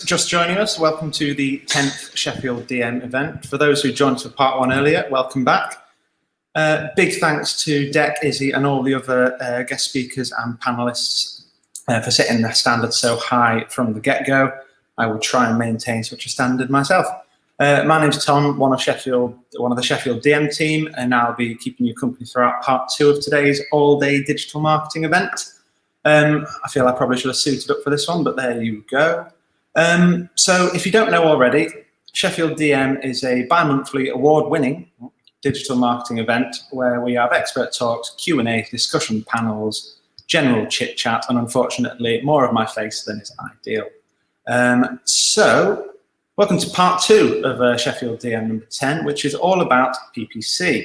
Just joining us, welcome to the 10th Sheffield DM event. For those who joined us for part one earlier, welcome back. Big thanks to Dec, Izzy and all the other guest speakers and panellists for setting their standards so high from the get-go. I will try and maintain such a standard myself. My name's Tom, one of the Sheffield DM team, and I'll be keeping you company throughout part two of today's all-day digital marketing event. I feel I probably should have suited up for this one, but there you go. So if you don't know already, Sheffield DM is a bi-monthly award-winning digital marketing event where we have expert talks, Q&A, discussion panels, general chit-chat, and unfortunately more of my face than is ideal. So welcome to part two of Sheffield DM number 10, which is all about PPC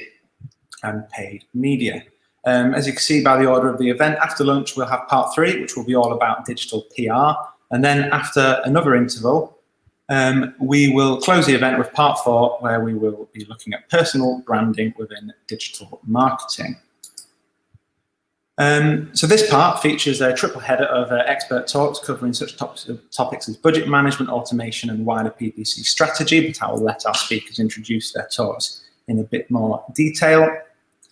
and paid media. As you can see by the order of the event, after lunch we'll have part three, which will be all about digital PR. And then after another interval, we will close the event with part four, where we will be looking at personal branding within digital marketing. So this part features a triple header of expert talks covering such topics as budget management, automation, and wider PPC strategy, but I will let our speakers introduce their talks in a bit more detail.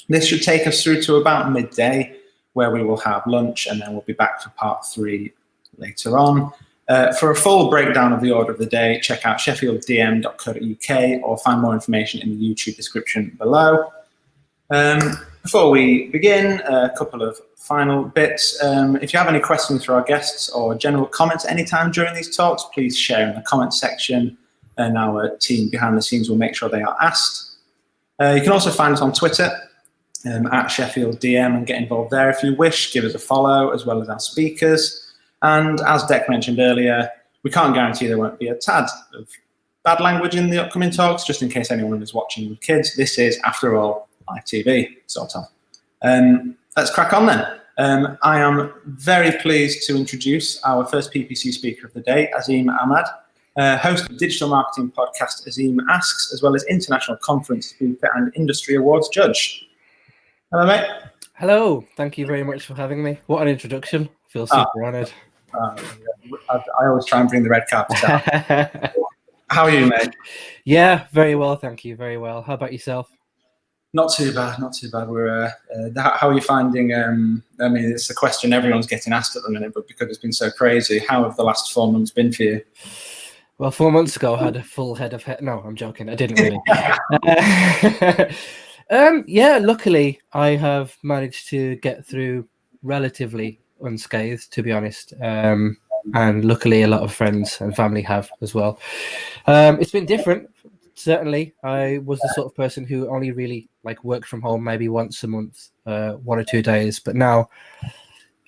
This should take us through to about midday, where we will have lunch, and then we'll be back for part three later on. For a full breakdown of the order of the day, check out sheffielddm.co.uk or find more information in the YouTube description below. Before we begin, a couple of final bits. If you have any questions for our guests or general comments anytime during these talks, please share in the comments section, and our team behind the scenes will make sure they are asked. You can also find us on Twitter at Sheffield DM and get involved there if you wish. Give us a follow, as well as our speakers. And as Dec mentioned earlier, we can't guarantee there won't be a tad of bad language in the upcoming talks, just in case anyone is watching with kids. This is, after all, live TV, sort of. Let's crack on then. I am very pleased to introduce our first PPC speaker of the day, Azeem Ahmad, host of digital marketing podcast Azeem Asks, as well as international conference speaker and industry awards judge. Hello, mate. Hello. Thank you very much for having me. What an introduction. I feel super honoured. I always try and bring the red carpet down. How are you, mate? Yeah, very well, thank you. Very well. How about yourself? Not too bad, not too bad. How are you finding, I mean, it's a question everyone's getting asked at the minute, but because it's been so crazy, how have the last 4 months been for you? Well, 4 months ago, I had a full head of hair. No, I'm joking. I didn't really. Yeah, luckily, I have managed to get through relatively unscathed, to be honest. And luckily, a lot of friends and family have as well. It's been different. Certainly, I was the sort of person who only really worked from home maybe once a month, 1 or 2 days. But now,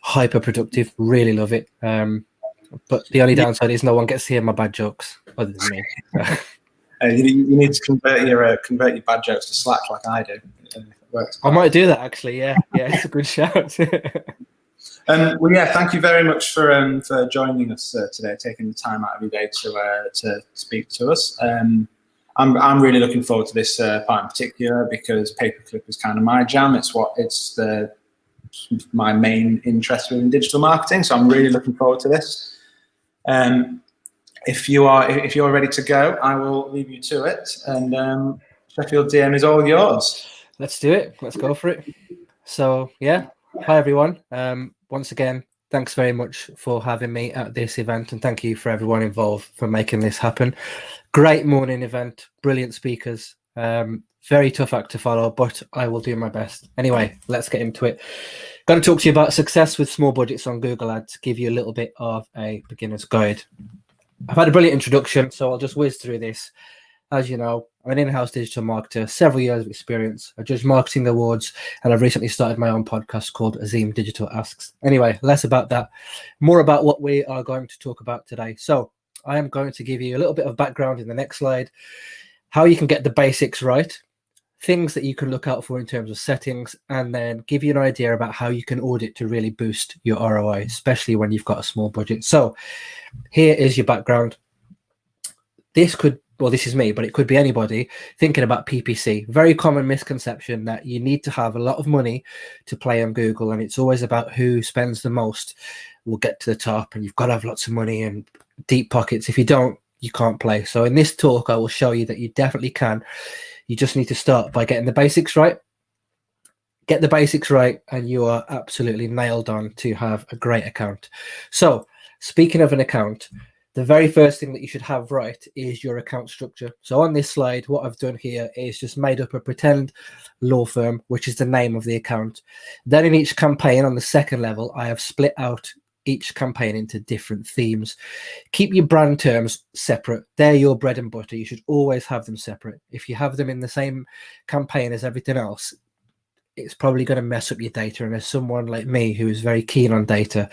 hyper productive. Really love it. But the only downside is no one gets to hear my bad jokes other than me. You need to convert your bad jokes to Slack like I do. I might do that actually. Yeah, it's a good shout. Well, yeah, thank you very much for joining us today, taking the time out of your day to speak to us. I'm really looking forward to this part in particular because pay-per-click is kind of my jam. It's my main interest within digital marketing, so I'm really looking forward to this. If you're ready to go, I will leave you to it, and Sheffield DM is all yours. Let's do it. Let's go for it. So yeah, hi everyone. Once again, thanks very much for having me at this event, and thank you for everyone involved for making this happen. Great morning event, brilliant speakers. Very tough act to follow, but I will do my best. Anyway, let's get into it. Going to talk to you about success with small budgets on Google Ads, give you a little bit of a beginner's guide. I've had a brilliant introduction, so I'll just whiz through this. As you know, I'm an in-house digital marketer, several years of experience. I judge marketing awards, and I've recently started my own podcast called Azeem Digital Asks. Anyway, less about that, more about what we are going to talk about today. So I am going to give you a little bit of background in the next slide, how you can get the basics right, things that you can look out for in terms of settings, and then give you an idea about how you can audit to really boost your ROI, especially when you've got a small budget. So here is your background. This is me, but it could be anybody thinking about PPC. Very common misconception that you need to have a lot of money to play on Google, and it's always about who spends the most will get to the top, and you've got to have lots of money and deep pockets. If you don't, you can't play. So in this talk, I will show you that you definitely can. You just need to start by getting the basics right. Get the basics right, and you are absolutely nailed on to have a great account. So speaking of an account, the very first thing that you should have right is your account structure. So on this slide, what I've done here is just made up a pretend law firm, which is the name of the account. Then in each campaign on the second level, I have split out each campaign into different themes. Keep your brand terms separate. They're your bread and butter. You should always have them separate. If you have them in the same campaign as everything else, it's probably going to mess up your data. And as someone like me who is very keen on data,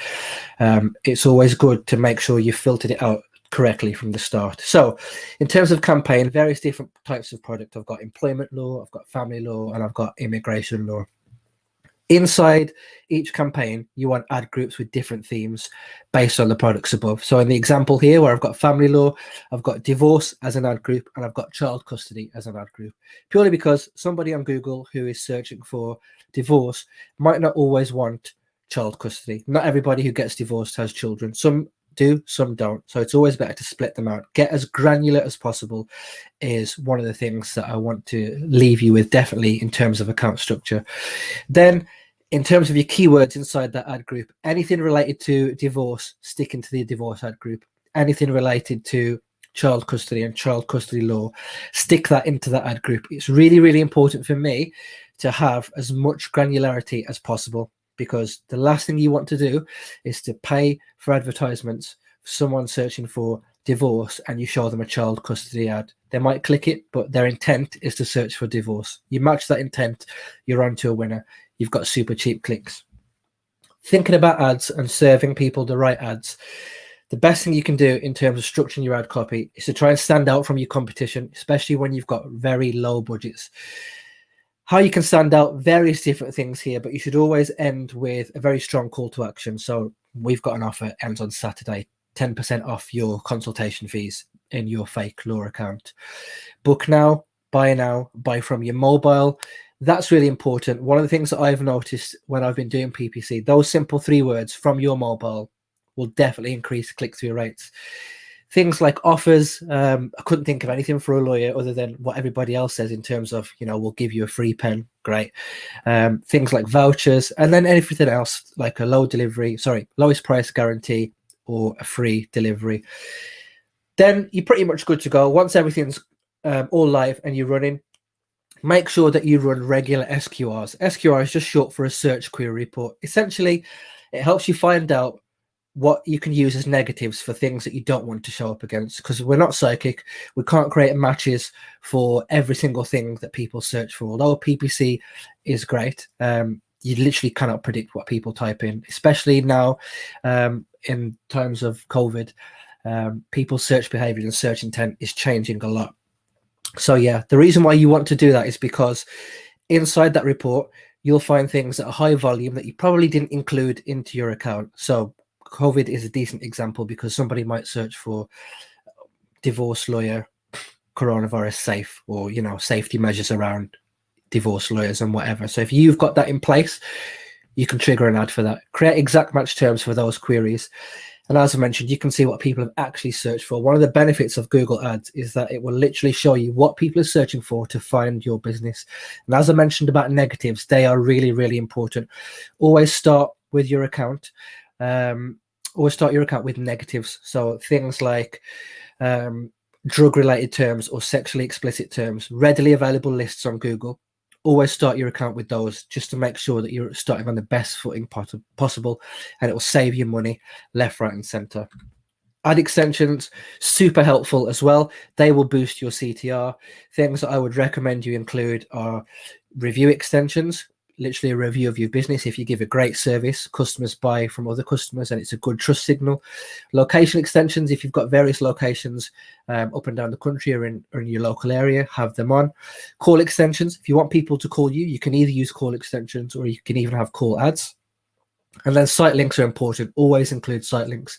it's always good to make sure you filtered it out correctly from the start. So in terms of campaign, various different types of product. I've got employment law, I've got family law, and I've got immigration law. Inside each campaign, you want ad groups with different themes based on the products above. So in the example here where I've got family law, I've got divorce as an ad group, and I've got child custody as an ad group, purely because somebody on Google who is searching for divorce might not always want child custody. Not everybody who gets divorced has children. Some do, some don't. So it's always better to split them out. Get as granular as possible is one of the things that I want to leave you with, definitely in terms of account structure. Then in terms of your keywords inside that ad group, anything related to divorce, stick into the divorce ad group. Anything related to child custody and child custody law, stick that into that ad group. It's really, really important for me to have as much granularity as possible, because the last thing you want to do is to pay for advertisements for someone searching for divorce and you show them a child custody ad. They might click it, but their intent is to search for divorce. You match that intent, you're on to a winner. You've got super cheap clicks. Thinking about ads and serving people the right ads, the best thing you can do in terms of structuring your ad copy is to try and stand out from your competition, especially when you've got very low budgets. How you can stand out, various different things here, but you should always end with a very strong call to action. So we've got an offer, ends on Saturday, 10% off your consultation fees in your fake law account. Book now, buy from your mobile. That's really important. One of the things that I've noticed when I've been doing PPC, those simple 3 words, from your mobile, will definitely increase click-through rates. Things like offers, I couldn't think of anything for a lawyer other than what everybody else says in terms of, we'll give you a free pen. Great. Things like vouchers, and then everything else like a lowest price guarantee or a free delivery. Then you're pretty much good to go. Once everything's all live and you're running, make sure that you run regular SQRs. SQR is just short for a search query report. Essentially, it helps you find out what you can use as negatives for things that you don't want to show up against, because we're not psychic. We can't create matches for every single thing that people search for. Although PPC is great, you literally cannot predict what people type in, especially now in times of COVID. People's search behavior and search intent is changing a lot. So yeah, the reason why you want to do that is because inside that report, you'll find things at a high volume that you probably didn't include into your account. So COVID is a decent example because somebody might search for divorce lawyer, coronavirus safe, or, safety measures around divorce lawyers and whatever. So if you've got that in place, you can trigger an ad for that. Create exact match terms for those queries. And as I mentioned, you can see what people have actually searched for. One of the benefits of Google Ads is that it will literally show you what people are searching for to find your business. And as I mentioned about negatives, they are really, really important. Always start with your account. Always start your account with negatives. So things like drug-related terms or sexually explicit terms, readily available lists on Google. Always start your account with those, just to make sure that you're starting on the best footing possible, and it will save you money left, right, and center. Ad extensions, super helpful as well. They will boost your CTR. Things that I would recommend you include are review extensions, literally a review of your business. If you give a great service, customers buy from other customers and it's a good trust signal. Location extensions, if you've got various locations up and down the country or in your local area, have them on. Call extensions, if you want people to call you, you can either use call extensions or you can even have call ads. And then site links are important. Always include site links.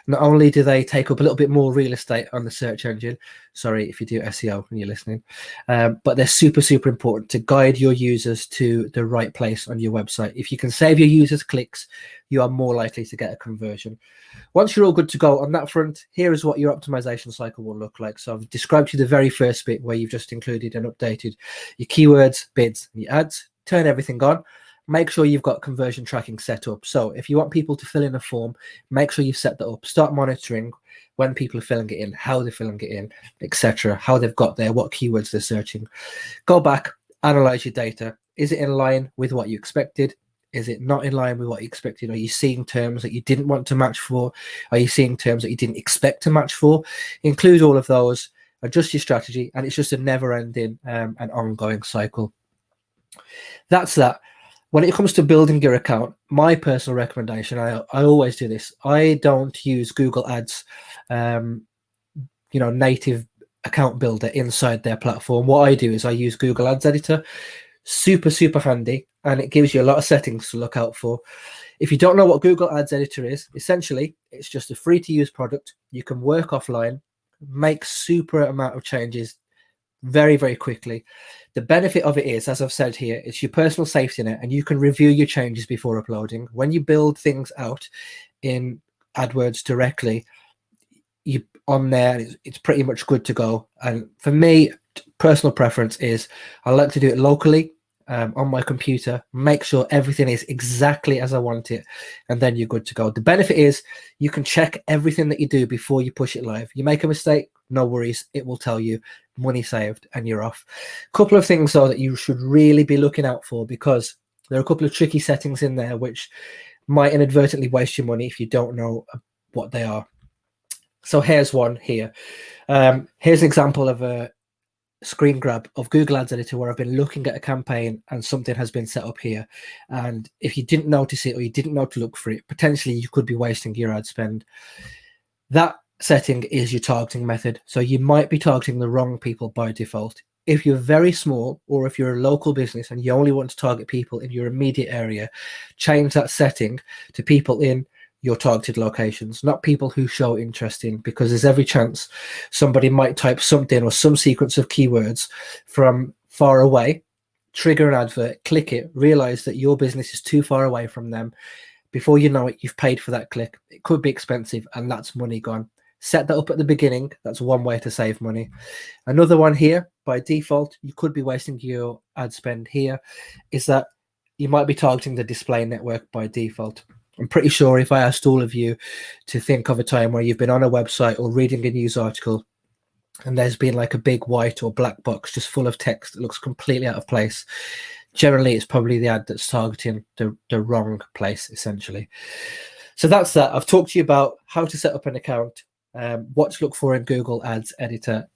Not only do they take up a little bit more real estate on the search engine, sorry if you do SEO and you're listening, but they're super, super important to guide your users to the right place on your website. If you can save your users clicks, you are more likely to get a conversion. Once you're all good to go on that front, here is what your optimization cycle will look like. So I've described to you the very first bit where you've just included and updated your keywords, bids, and your ads. Turn everything on. Make sure you've got conversion tracking set up. So if you want people to fill in a form, make sure you've set that up. Start monitoring when people are filling it in, how they're filling it in, etc., how they've got there, what keywords they're searching. Go back, analyze your data. Is it in line with what you expected? Is it not in line with what you expected? Are you seeing terms that you didn't want to match for? Are you seeing terms that you didn't expect to match for? Include all of those, adjust your strategy, and it's just a never-ending and ongoing cycle. That's that. When it comes to building your account, my personal recommendation, I always do this. I don't use Google Ads, native account builder inside their platform. What I do is I use Google Ads Editor. Super, super handy, and it gives you a lot of settings to look out for. If you don't know what Google Ads Editor is, essentially, it's just a free-to-use product. You can work offline, make super amount of changes very, very quickly. The benefit of it is, as I've said here, it's your personal safety net, and you can review your changes before uploading. When you build things out in AdWords directly, you on there, it's pretty much good to go. And for me, personal preference is I like to do it locally on my computer, make sure everything is exactly as I want it, and then you're good to go. The benefit is you can check everything that you do before you push it live. You make a mistake, no worries, it will tell you, money saved, and you're off. A couple of things though that you should really be looking out for, because there are a couple of tricky settings in there which might inadvertently waste your money if you don't know what they are. So here's one here. Here's an example of a screen grab of Google Ads Editor where I've been looking at a campaign and something has been set up here. And if you didn't notice it or you didn't know to look for it, potentially you could be wasting your ad spend. That setting is your targeting method. So you might be targeting the wrong people by default. If you're very small, or if you're a local business and you only want to target people in your immediate area, change that setting to people in your targeted locations, not people who show interest in, because there's every chance somebody might type something or some sequence of keywords from far away, trigger an advert, click it, realize that your business is too far away from them. Before you know it, you've paid for that click. It could be expensive, and that's money gone. Set that up at the beginning. That's one way to save money. Another one here, by default, you could be wasting your ad spend here, is that you might be targeting the display network by default. I'm pretty sure if I asked all of you to think of a time where you've been on a website or reading a news article and there's been like a big white or black box just full of text that looks completely out of place, generally it's probably the ad that's targeting the wrong place, essentially. So that's that. I've talked to you about how to set up an account, what to look for in Google Ads Editor,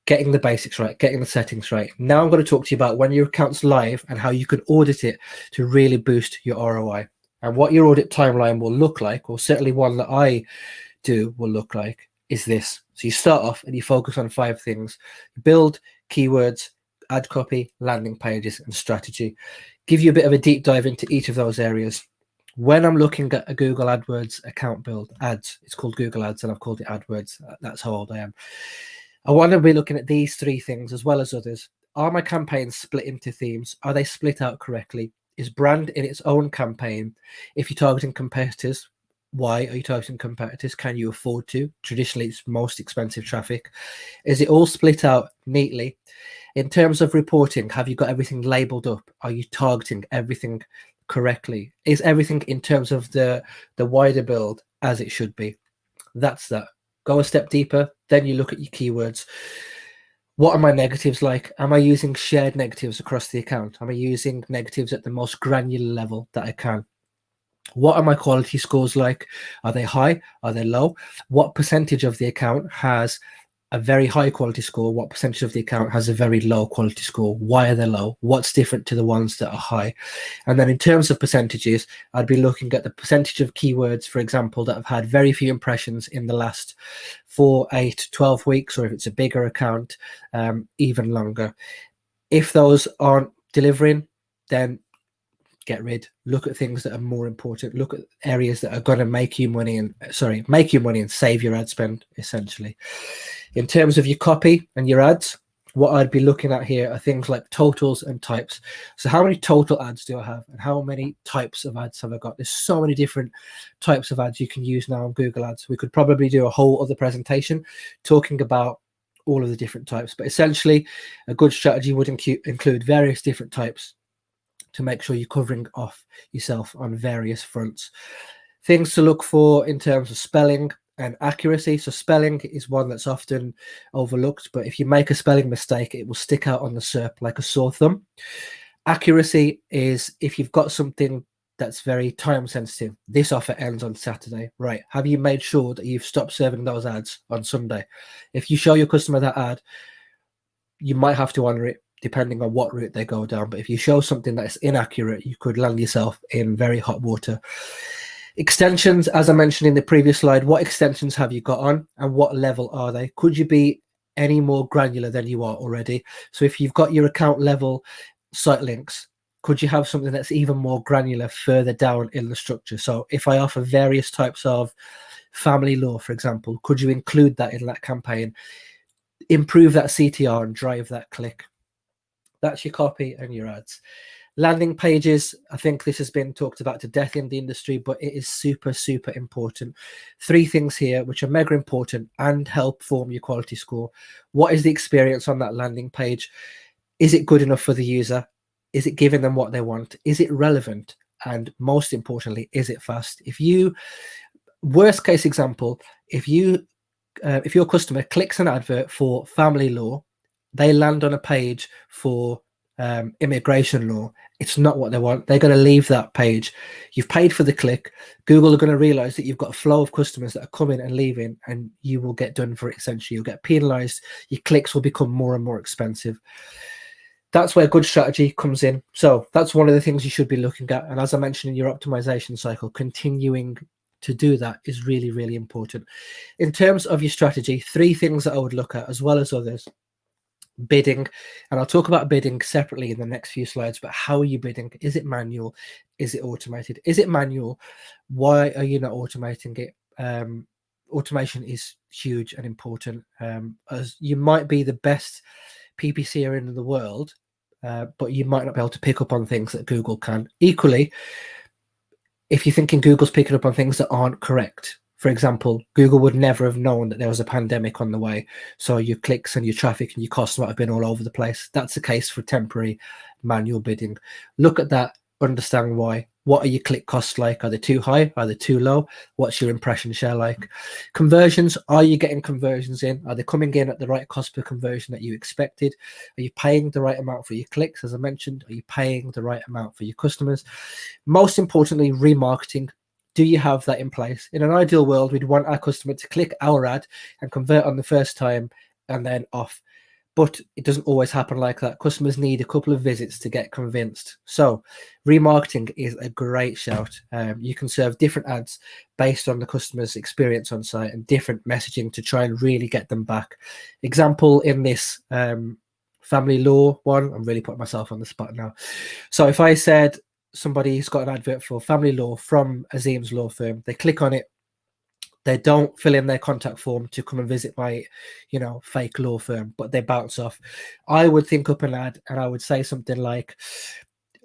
getting the basics right, getting the settings right. Now I'm going to talk to you about when your account's live and how you can audit it to really boost your ROI. And what your audit timeline will look like, or certainly one that I do will look like, is this. So you start off and you focus on 5 things: build, keywords, ad copy, landing pages, and strategy. Give you a bit of a deep dive into each of those areas. When I'm looking at a Google AdWords account build, ads, it's called Google Ads and I've called it AdWords. That's how old I am. I want to be looking at these 3 things as well as others. Are my campaigns split into themes? Are they split out correctly? Is brand in its own campaign? If you're targeting competitors, why are you targeting competitors? Can you afford to? Traditionally, it's most expensive traffic. Is it all split out neatly? In terms of reporting, have you got everything labeled up? Are you targeting everything correctly? Is everything in terms of the wider build as it should be? That's that. Go a step deeper, then you look at your keywords. What are my negatives like? Am I using shared negatives across the account? Am I using negatives at the most granular level that I can? What are my quality scores like? Are they high? Are they low? What percentage of the account has a very high quality score? What percentage of the account has a very low quality score? Why are they low? What's different to the ones that are high? And then in terms of percentages, I'd be looking at the percentage of keywords, for example, that have had very few impressions in the last 4, 8, 12 weeks, or if it's a bigger account, even longer. If those aren't delivering, then get rid. Look at things that are more important. Look at areas that are going to make you money and save your ad spend, essentially. In terms of your copy and your ads, what I'd be looking at here are things like totals and types. So how many total ads do I have, and how many types of ads have I got? There's so many different types of ads you can use now on Google Ads. We could probably do a whole other presentation talking about all of the different types, but essentially a good strategy would include various different types to make sure you're covering off yourself on various fronts. Things to look for in terms of spelling and accuracy. So spelling is one that's often overlooked, but if you make a spelling mistake, it will stick out on the SERP like a sore thumb. Accuracy is if you've got something that's very time sensitive. This offer ends on Saturday, right? Have you made sure that you've stopped serving those ads on Sunday? If you show your customer that ad, you might have to honor it depending on what route they go down. But if you show something that's inaccurate, you could land yourself in very hot water. Extensions, as I mentioned in the previous slide, what extensions have you got on and what level are they? Could you be any more granular than you are already? So if you've got your account level site links, could you have something that's even more granular further down in the structure? So if I offer various types of family law, for example, could you include that in that campaign? Improve that CTR and drive that click. That's your copy and your ads. Landing pages, I think this has been talked about to death in the industry, but it is super, super important. 3 things here which are mega important and help form your quality score. What is the experience on that landing page? Is it good enough for the user? Is it giving them what they want? Is it relevant? And most importantly, is it fast? If you, worst case example, if your customer clicks an advert for family law, they land on a page for immigration law, it's not what they want. They're going to leave that page. You've paid for the click. Google are going to realize that you've got a flow of customers that are coming and leaving, and you will get done for it. Essentially, you'll get penalized. Your clicks will become more and more expensive. That's where good strategy comes in. So that's one of the things you should be looking at. And as I mentioned in your optimization cycle, continuing to do that is really, really important. In terms of your strategy, 3 things that I would look at, as well as others. Bidding, and I'll talk about bidding separately in the next few slides, but how are you bidding? Is it manual? Is it automated? Is it manual? Why are you not automating it? Automation is huge and important, as you might be the best PPCer in the world, but you might not be able to pick up on things that Google can. Equally, if you're thinking Google's picking up on things that aren't correct, for example, Google would never have known that there was a pandemic on the way, so your clicks and your traffic and your costs might have been all over the place. That's the case for temporary manual bidding. Look at that, understand why. What are your click costs like? Are they too high? Are they too low? What's your impression share like? Conversions, are you getting conversions in? Are they coming in at the right cost per conversion that you expected? Are you paying the right amount for your clicks? As I mentioned, are you paying the right amount for your customers? Most importantly, remarketing. Do you have that in place? In an ideal world, we'd want our customer to click our ad and convert on the first time and then off. But it doesn't always happen like that. Customers need a couple of visits to get convinced. So remarketing is a great shout. You can serve different ads based on the customer's experience on site and different messaging to try and really get them back. Example in this family law one, I'm really putting myself on the spot now. So if I said, somebody's got an advert for family law from Azeem's law firm, they click on it, they don't fill in their contact form to come and visit my fake law firm, but they bounce off. I would think up an ad and I would say something like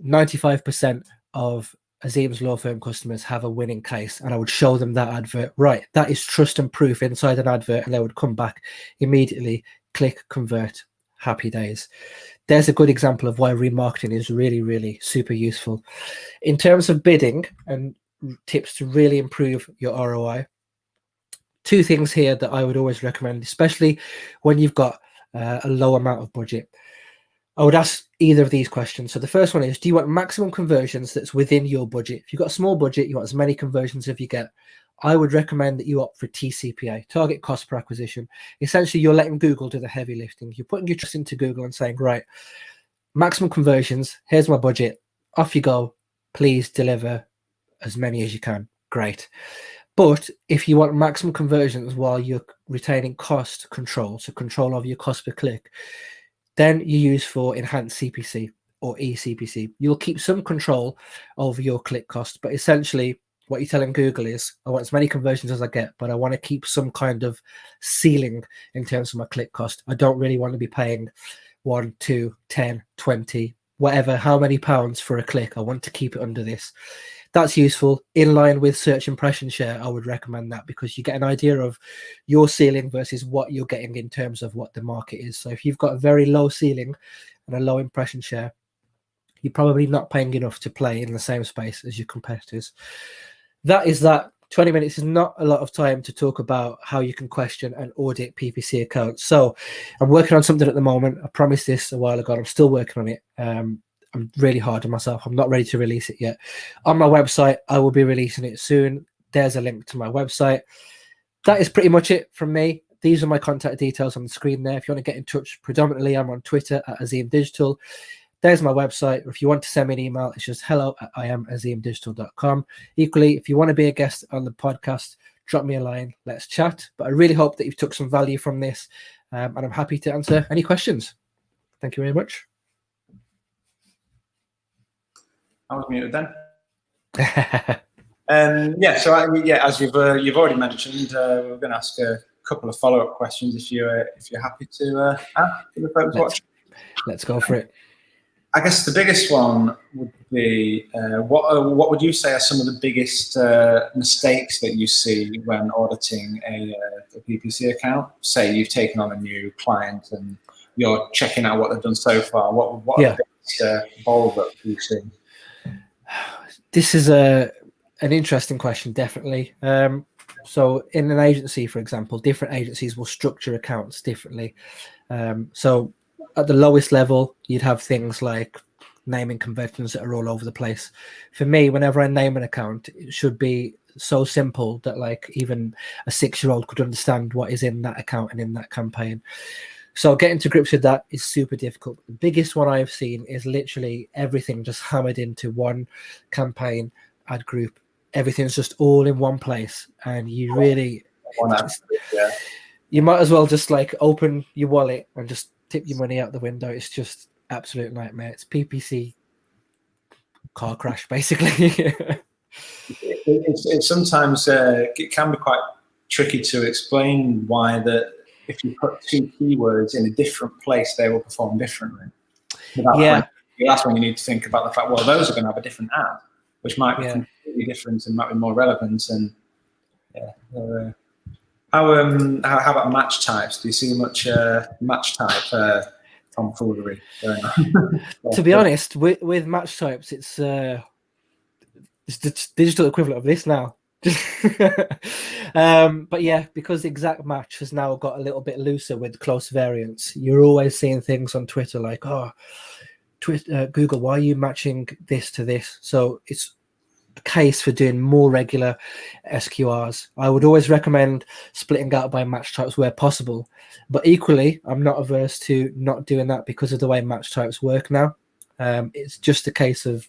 95% of Azeem's law firm customers have a winning case, and I would show them that advert. Right, that is trust and proof inside an advert, and they would come back immediately, click, convert, happy days. There's a good example of why remarketing is really, really super useful. In terms of bidding and tips to really improve your ROI, 2 things here that I would always recommend, especially when you've got a low amount of budget. I would ask either of these questions. So the first one is, do you want maximum conversions that's within your budget? If you've got a small budget, you want as many conversions as you get. I would recommend that you opt for TCPA, target cost per acquisition. Essentially, you're letting Google do the heavy lifting. You're putting your trust into Google and saying, right, maximum conversions, here's my budget, off you go, please deliver as many as you can. Great. But if you want maximum conversions while you're retaining cost control, so control over your cost per click, then you use for enhanced CPC or eCPC. You'll keep some control over your click cost, but essentially what you're telling Google is, I want as many conversions as I get, but I want to keep some kind of ceiling in terms of my click cost. I don't really want to be paying 1, 2, 10, 20, whatever, how many pounds for a click. I want to keep it under this. That's useful. In line with search impression share, I would recommend that, because you get an idea of your ceiling versus what you're getting in terms of what the market is. So if you've got a very low ceiling and a low impression share, you're probably not paying enough to play in the same space as your competitors. That is that. 20 minutes is not a lot of time to talk about how you can question and audit PPC accounts. So I'm working on something at the moment. I promised this a while ago. I'm still working on it. I'm really hard on myself. I'm not ready to release it yet. On my website, I will be releasing it soon. There's a link to my website. That is pretty much it from me. These are my contact details on the screen there. If you want to get in touch, predominantly I'm on Twitter at Azeem Digital. There's my website. If you want to send me an email, it's just hello@iamazeemdigital.com. Equally, if you want to be a guest on the podcast, drop me a line. Let's chat. But I really hope that you've took some value from this, and I'm happy to answer any questions. Thank you very much. I was muted then. As you've already mentioned, we're going to ask a couple of follow-up questions if you're happy to ask for the folks watching. Let's go for it. I guess the biggest one would be, what would you say are some of the biggest mistakes that you see when auditing a PPC account? Say you've taken on a new client and you're checking out what they've done so far. What are the biggest balls that you see? This is an interesting question, definitely. So in an agency, for example, different agencies will structure accounts differently. So at the lowest level, you'd have things like naming conventions that are all over the place. For me, whenever I name an account, it should be so simple that like even a 6-year-old could understand what is in that account and in that campaign. So getting to grips with that is super difficult. The biggest one I've seen is literally everything just hammered into one campaign ad group. Everything's just all in one place, and you really, you might as well just like open your wallet and just tip your money out the window. It's just absolute nightmare. It's PPC car crash, basically. It's sometimes it can be quite tricky to explain why that if you put 2 keywords in a different place, they will perform differently. That's when you need to think about the fact, well, those are going to have a different ad, which might be completely different and might be more relevant. And how about match types? Do you see much match type tomfoolery going on? To be honest, with match types, it's the digital equivalent of this now. But yeah, because the exact match has now got a little bit looser with close variants, you're always seeing things on Twitter like, oh, Google, why are you matching this to this? So it's a case for doing more regular SQRs. I would always recommend splitting out by match types where possible, but equally I'm not averse to not doing that because of the way match types work now. It's just a case of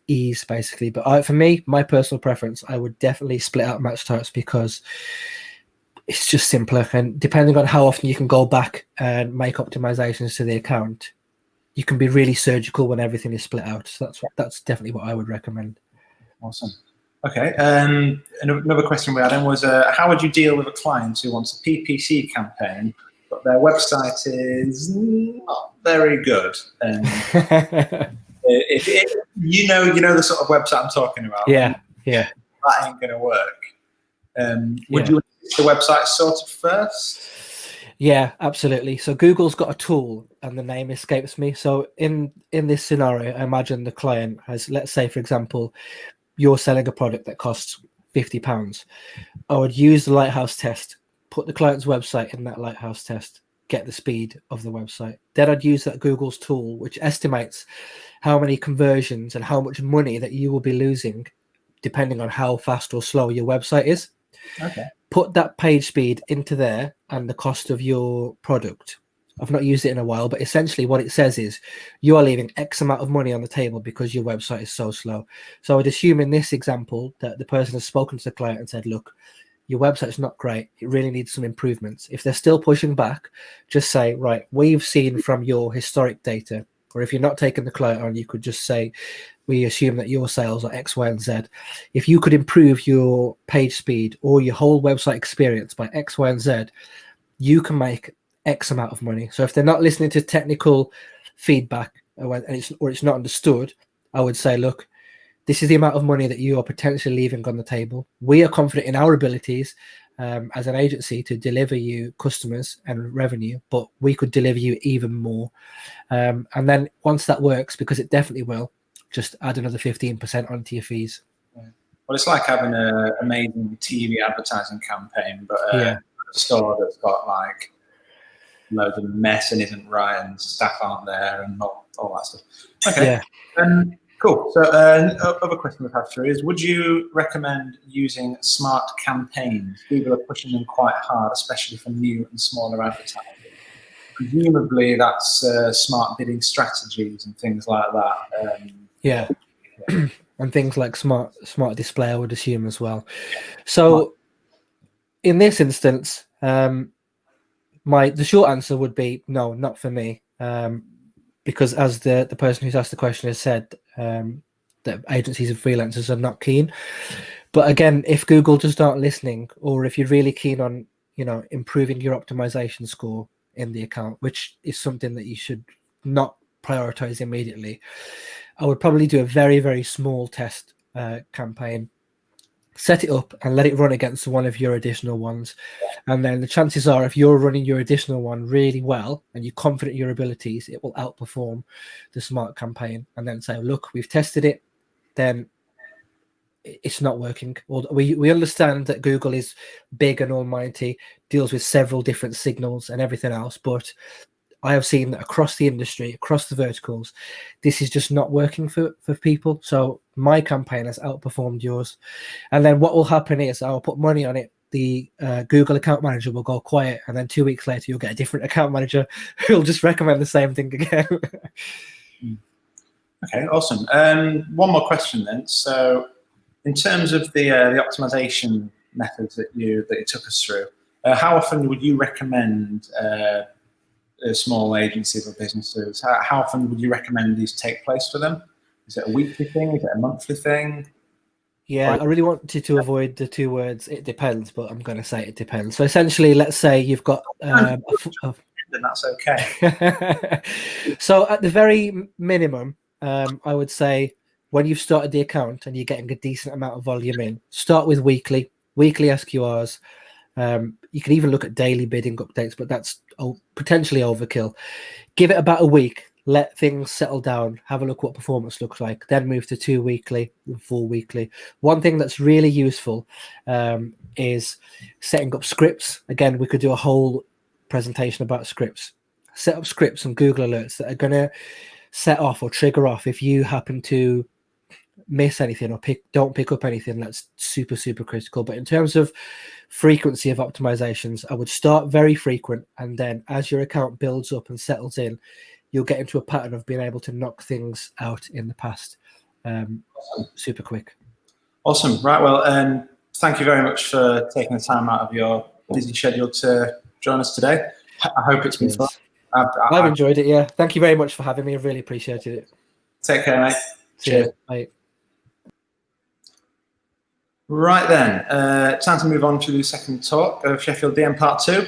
ease, basically. But for me, my personal preference, I would definitely split out match types because it's just simpler. And depending on how often you can go back and make optimizations to the account, you can be really surgical when everything is split out. So that's definitely what I would recommend. Awesome. Okay. Another question we had in was, how would you deal with a client who wants a PPC campaign, but their website is not very good? If you know the sort of website I'm talking about. Yeah. That ain't going to work. Would you assist the website sorted first? Yeah, absolutely. So Google's got a tool, and the name escapes me. So in this scenario, I imagine the client has, let's say, for example, you're selling a product that costs £50. I would use the Lighthouse test, put the client's website in that Lighthouse test, get the speed of the website. Then I'd use that Google's tool, which estimates how many conversions and how much money that you will be losing depending on how fast or slow your website is. Okay. Put that page speed into there and the cost of your product. I've not used it in a while, but essentially what it says is you are leaving X amount of money on the table because your website is so slow. So I'd assume in this example that the person has spoken to the client and said, look, your website's not great. It really needs some improvements. If they're still pushing back, just say, right, we've seen from your historic data or if you're not taking the client on, you could just say, we assume that your sales are X, Y, and Z. If you could improve your page speed or your whole website experience by X, Y, and Z, you can make X amount of money. So if they're not listening to technical feedback or it's not understood, I would say, look, this is the amount of money that you are potentially leaving on the table. We are confident in our abilities as an agency to deliver you customers and revenue, but we could deliver you even more. And then once that works, because it definitely will, just add another 15% onto your fees. Yeah. Well, it's like having an amazing TV advertising campaign, but a store that's got like loads of mess and isn't right, and staff aren't there, and all that stuff. Okay. Yeah. Cool. So, other question we've had through is: would you recommend using smart campaigns? People are pushing them quite hard, especially for new and smaller advertising. Presumably, that's smart bidding strategies and things like that. Yeah. And things like smart display, I would assume as well. So, in this instance, the short answer would be no, not for me. Because as the person who's asked the question has said, that agencies and freelancers are not keen. But again, if Google just aren't listening, or if you're really keen on, improving your optimization score in the account, which is something that you should not prioritize immediately, I would probably do a very, very small test campaign. Set it up and let it run against one of your additional ones. And then the chances are, if you're running your additional one really well and you're confident in your abilities, it will outperform the smart campaign. And then say, look, we've tested it, then it's not working. We understand that Google is big and almighty, deals with several different signals and everything else, but I have seen that across the industry, across the verticals, this is just not working for people. So my campaign has outperformed yours. And then what will happen is I'll put money on it. The Google account manager will go quiet. And then 2 weeks later, you'll get a different account manager who'll just recommend the same thing again. Okay, awesome. One more question then. So in terms of the optimization methods that you took us through, how often would you recommend small agencies or businesses, how often would you recommend these take place for them? Is it a weekly thing? Is it a monthly thing? Yeah, I really wanted to avoid the two words, it depends, but I'm going to say it depends. So essentially, let's say you've got... then that's okay. So at the very minimum, I would say when you've started the account and you're getting a decent amount of volume in, start with weekly SQRs. You can even look at daily bidding updates, but that's potentially overkill. Give it about a week, let things settle down, have a look what performance looks like, then move to 2 weekly, 4 weekly. One thing that's really useful is setting up scripts. Again, we could do a whole presentation about scripts. Set up scripts and Google alerts that are going to set off or trigger off if you happen to miss anything or don't pick up anything. That's super, super critical. But in terms of frequency of optimizations, I would start very frequent, and then as your account builds up and settles in, you'll get into a pattern of being able to knock things out in the past super quick. Awesome. Right, well, thank you very much for taking the time out of your busy schedule to join us today. I hope it's been fun. I've enjoyed it, yeah. Thank you very much for having me. I really appreciated it. Take care, mate. Cheers. Bye. Right then, time to move on to the second talk of Sheffield DM Part 2.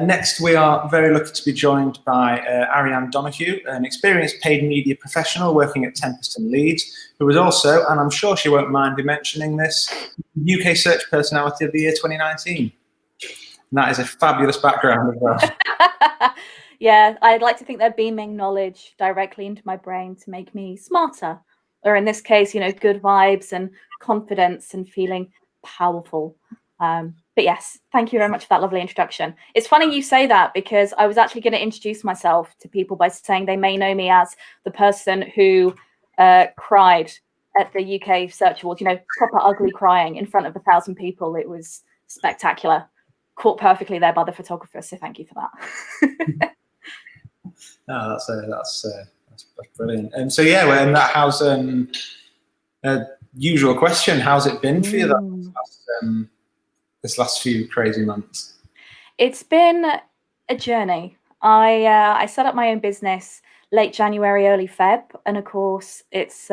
Next, we are very lucky to be joined by Arianne Donoghue, an experienced paid media professional working at Tempest in Leeds, who was also, and I'm sure she won't mind me mentioning this, UK Search Personality of the Year 2019. And that is a fabulous background as well. Yeah, I'd like to think they're beaming knowledge directly into my brain to make me smarter. Or in this case, good vibes and confidence and feeling powerful. But yes, thank you very much for that lovely introduction. It's funny you say that, because I was actually going to introduce myself to people by saying they may know me as the person who cried at the UK Search Awards, proper ugly crying in front of 1,000 people. It was spectacular. Caught perfectly there by the photographer, so thank you for that. No, that's brilliant. And so yeah, well, how's usual question? How's it been for you this last few crazy months? It's been a journey. I set up my own business late January, early Feb. And of course, it's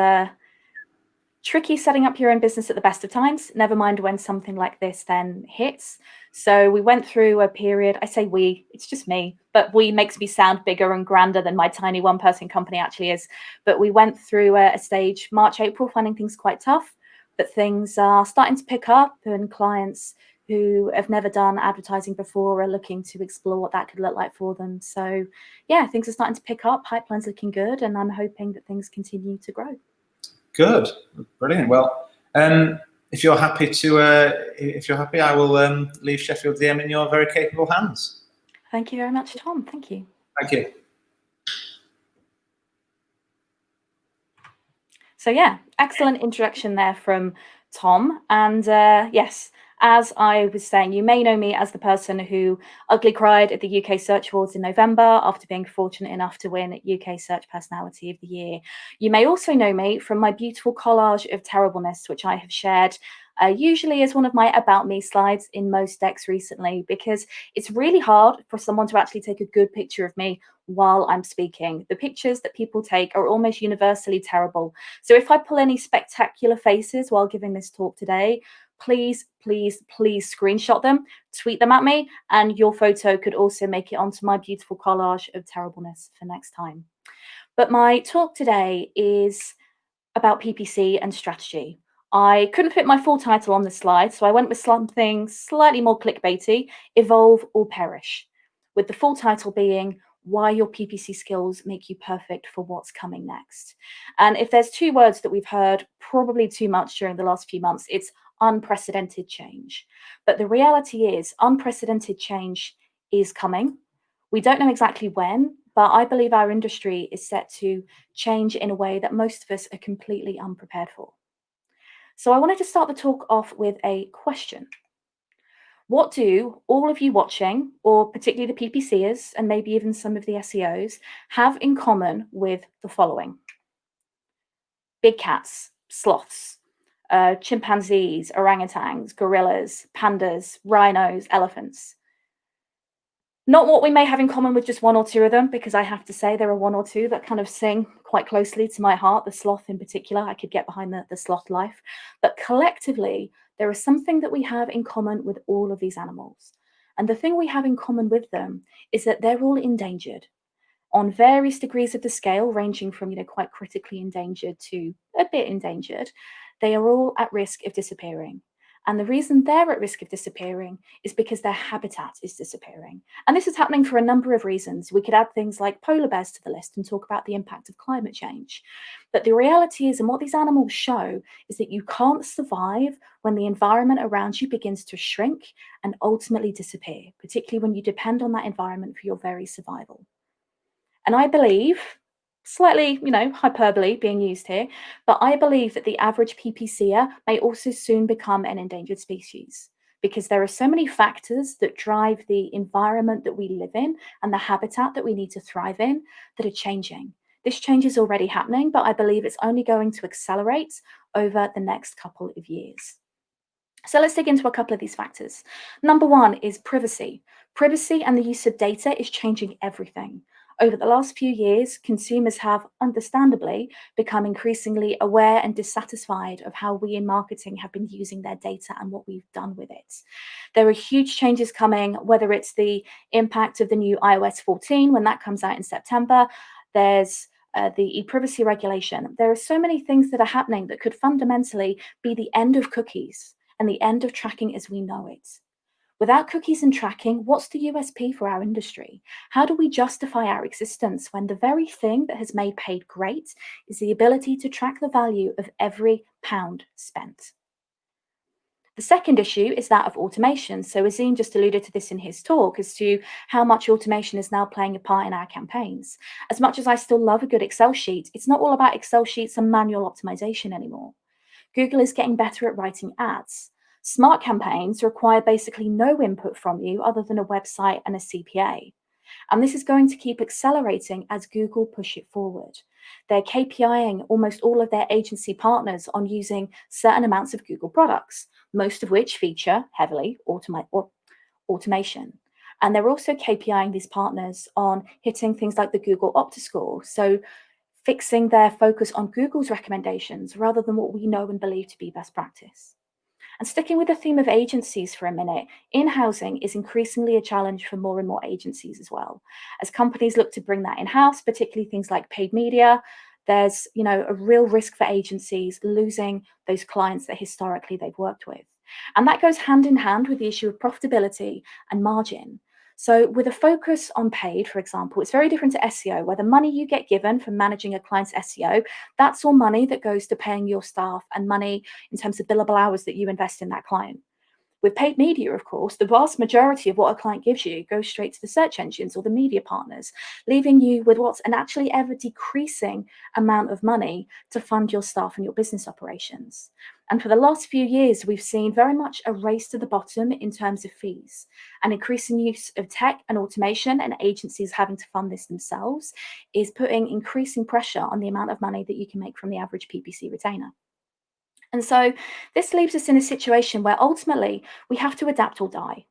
tricky setting up your own business at the best of times, never mind when something like this then hits. So we went through a period, I say we, it's just me, but we makes me sound bigger and grander than my tiny one-person company actually is. But we went through a stage, March, April, finding things quite tough, but things are starting to pick up, and clients who have never done advertising before are looking to explore what that could look like for them. So yeah, things are starting to pick up, pipeline's looking good, and I'm hoping that things continue to grow. Good, brilliant. Well, if you're happy, I will leave Sheffield DM in your very capable hands. Thank you very much, Tom. Thank you. Thank you. So yeah, excellent introduction there from Tom. And yes, as I was saying, you may know me as the person who ugly cried at the UK Search Awards in November after being fortunate enough to win UK Search Personality of the Year. You may also know me from my beautiful collage of terribleness, which I have shared usually as one of my About Me slides in most decks recently, because it's really hard for someone to actually take a good picture of me while I'm speaking. The pictures that people take are almost universally terrible. So if I pull any spectacular faces while giving this talk today, please, please, please screenshot them, tweet them at me, and your photo could also make it onto my beautiful collage of terribleness for next time. But my talk today is about PPC and strategy. I couldn't fit my full title on the slide, so I went with something slightly more clickbaity, Evolve or Perish, with the full title being Why Your PPC Skills Make You Perfect for What's Coming Next. And if there's two words that we've heard probably too much during the last few months, it's unprecedented change. But the reality is unprecedented change is coming. We don't know exactly when, but I believe our industry is set to change in a way that most of us are completely unprepared for. So I wanted to start the talk off with a question. What do all of you watching, or particularly the PPCers and maybe even some of the SEOs, have in common with the following? Big cats, sloths, chimpanzees, orangutans, gorillas, pandas, rhinos, elephants. Not what we may have in common with just one or two of them, because I have to say there are one or two that kind of sing quite closely to my heart, the sloth in particular. I could get behind the sloth life. But collectively, there is something that we have in common with all of these animals. And the thing we have in common with them is that they're all endangered on various degrees of the scale, ranging from quite critically endangered to a bit endangered. They are all at risk of disappearing. And the reason they're at risk of disappearing is because their habitat is disappearing. And this is happening for a number of reasons. We could add things like polar bears to the list and talk about the impact of climate change. But the reality is, and what these animals show, is that you can't survive when the environment around you begins to shrink and ultimately disappear, particularly when you depend on that environment for your very survival. And I believe, slightly, hyperbole being used here, but I believe that the average PPCer may also soon become an endangered species, because there are so many factors that drive the environment that we live in and the habitat that we need to thrive in that are changing. This change is already happening, but I believe it's only going to accelerate over the next couple of years. So let's dig into a couple of these factors. Number one is privacy. Privacy and the use of data is changing everything. Over the last few years, consumers have, understandably, become increasingly aware and dissatisfied of how we in marketing have been using their data and what we've done with it. There are huge changes coming, whether it's the impact of the new iOS 14 when that comes out in September. There's the e-privacy regulation. There are so many things that are happening that could fundamentally be the end of cookies and the end of tracking as we know it. Without cookies and tracking, what's the USP for our industry? How do we justify our existence when the very thing that has made paid great is the ability to track the value of every pound spent? The second issue is that of automation. So Azeem just alluded to this in his talk as to how much automation is now playing a part in our campaigns. As much as I still love a good Excel sheet, it's not all about Excel sheets and manual optimization anymore. Google is getting better at writing ads. Smart campaigns require basically no input from you other than a website and a CPA. And this is going to keep accelerating as Google push it forward. They're KPIing almost all of their agency partners on using certain amounts of Google products, most of which feature heavily automation. And they're also KPIing these partners on hitting things like the Google Opta score. So fixing their focus on Google's recommendations rather than what we know and believe to be best practice. And sticking with the theme of agencies for a minute, in-housing is increasingly a challenge for more and more agencies as well. As companies look to bring that in-house, particularly things like paid media, there's a real risk for agencies losing those clients that historically they've worked with. And that goes hand in hand with the issue of profitability and margin. So with a focus on paid, for example, it's very different to SEO, where the money you get given for managing a client's SEO, that's all money that goes to paying your staff and money in terms of billable hours that you invest in that client. With paid media, of course, the vast majority of what a client gives you goes straight to the search engines or the media partners, leaving you with what's an actually ever decreasing amount of money to fund your staff and your business operations. And for the last few years, we've seen very much a race to the bottom in terms of fees. And increasing use of tech and automation and agencies having to fund this themselves is putting increasing pressure on the amount of money that you can make from the average PPC retainer. And so this leaves us in a situation where ultimately we have to adapt or die.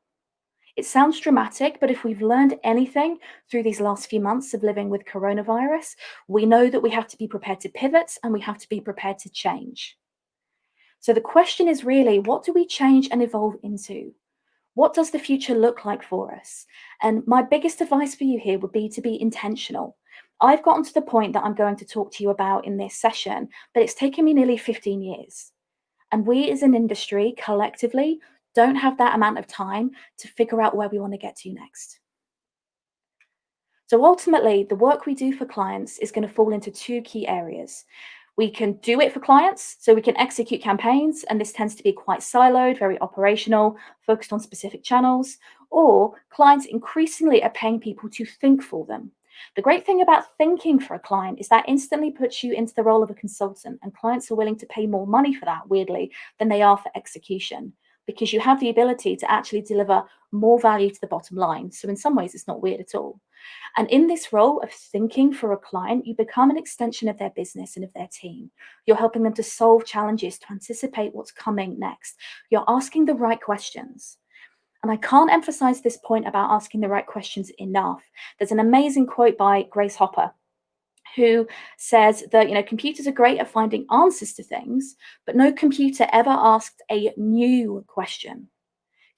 It sounds dramatic, but if we've learned anything through these last few months of living with coronavirus, we know that we have to be prepared to pivot and we have to be prepared to change. So the question is really, what do we change and evolve into? What does the future look like for us? And my biggest advice for you here would be to be intentional. I've gotten to the point that I'm going to talk to you about in this session, but it's taken me nearly 15 years. And we as an industry collectively don't have that amount of time to figure out where we want to get to next. So ultimately, the work we do for clients is going to fall into two key areas. We can do it for clients, so we can execute campaigns, and this tends to be quite siloed, very operational, focused on specific channels, or clients increasingly are paying people to think for them. The great thing about thinking for a client is that instantly puts you into the role of a consultant, and clients are willing to pay more money for that, weirdly, than they are for execution, because you have the ability to actually deliver more value to the bottom line. So in some ways, it's not weird at all. And in this role of thinking for a client, you become an extension of their business and of their team. You're helping them to solve challenges, to anticipate what's coming next. You're asking the right questions. And I can't emphasize this point about asking the right questions enough. There's an amazing quote by Grace Hopper, who says that, computers are great at finding answers to things, but no computer ever asked a new question.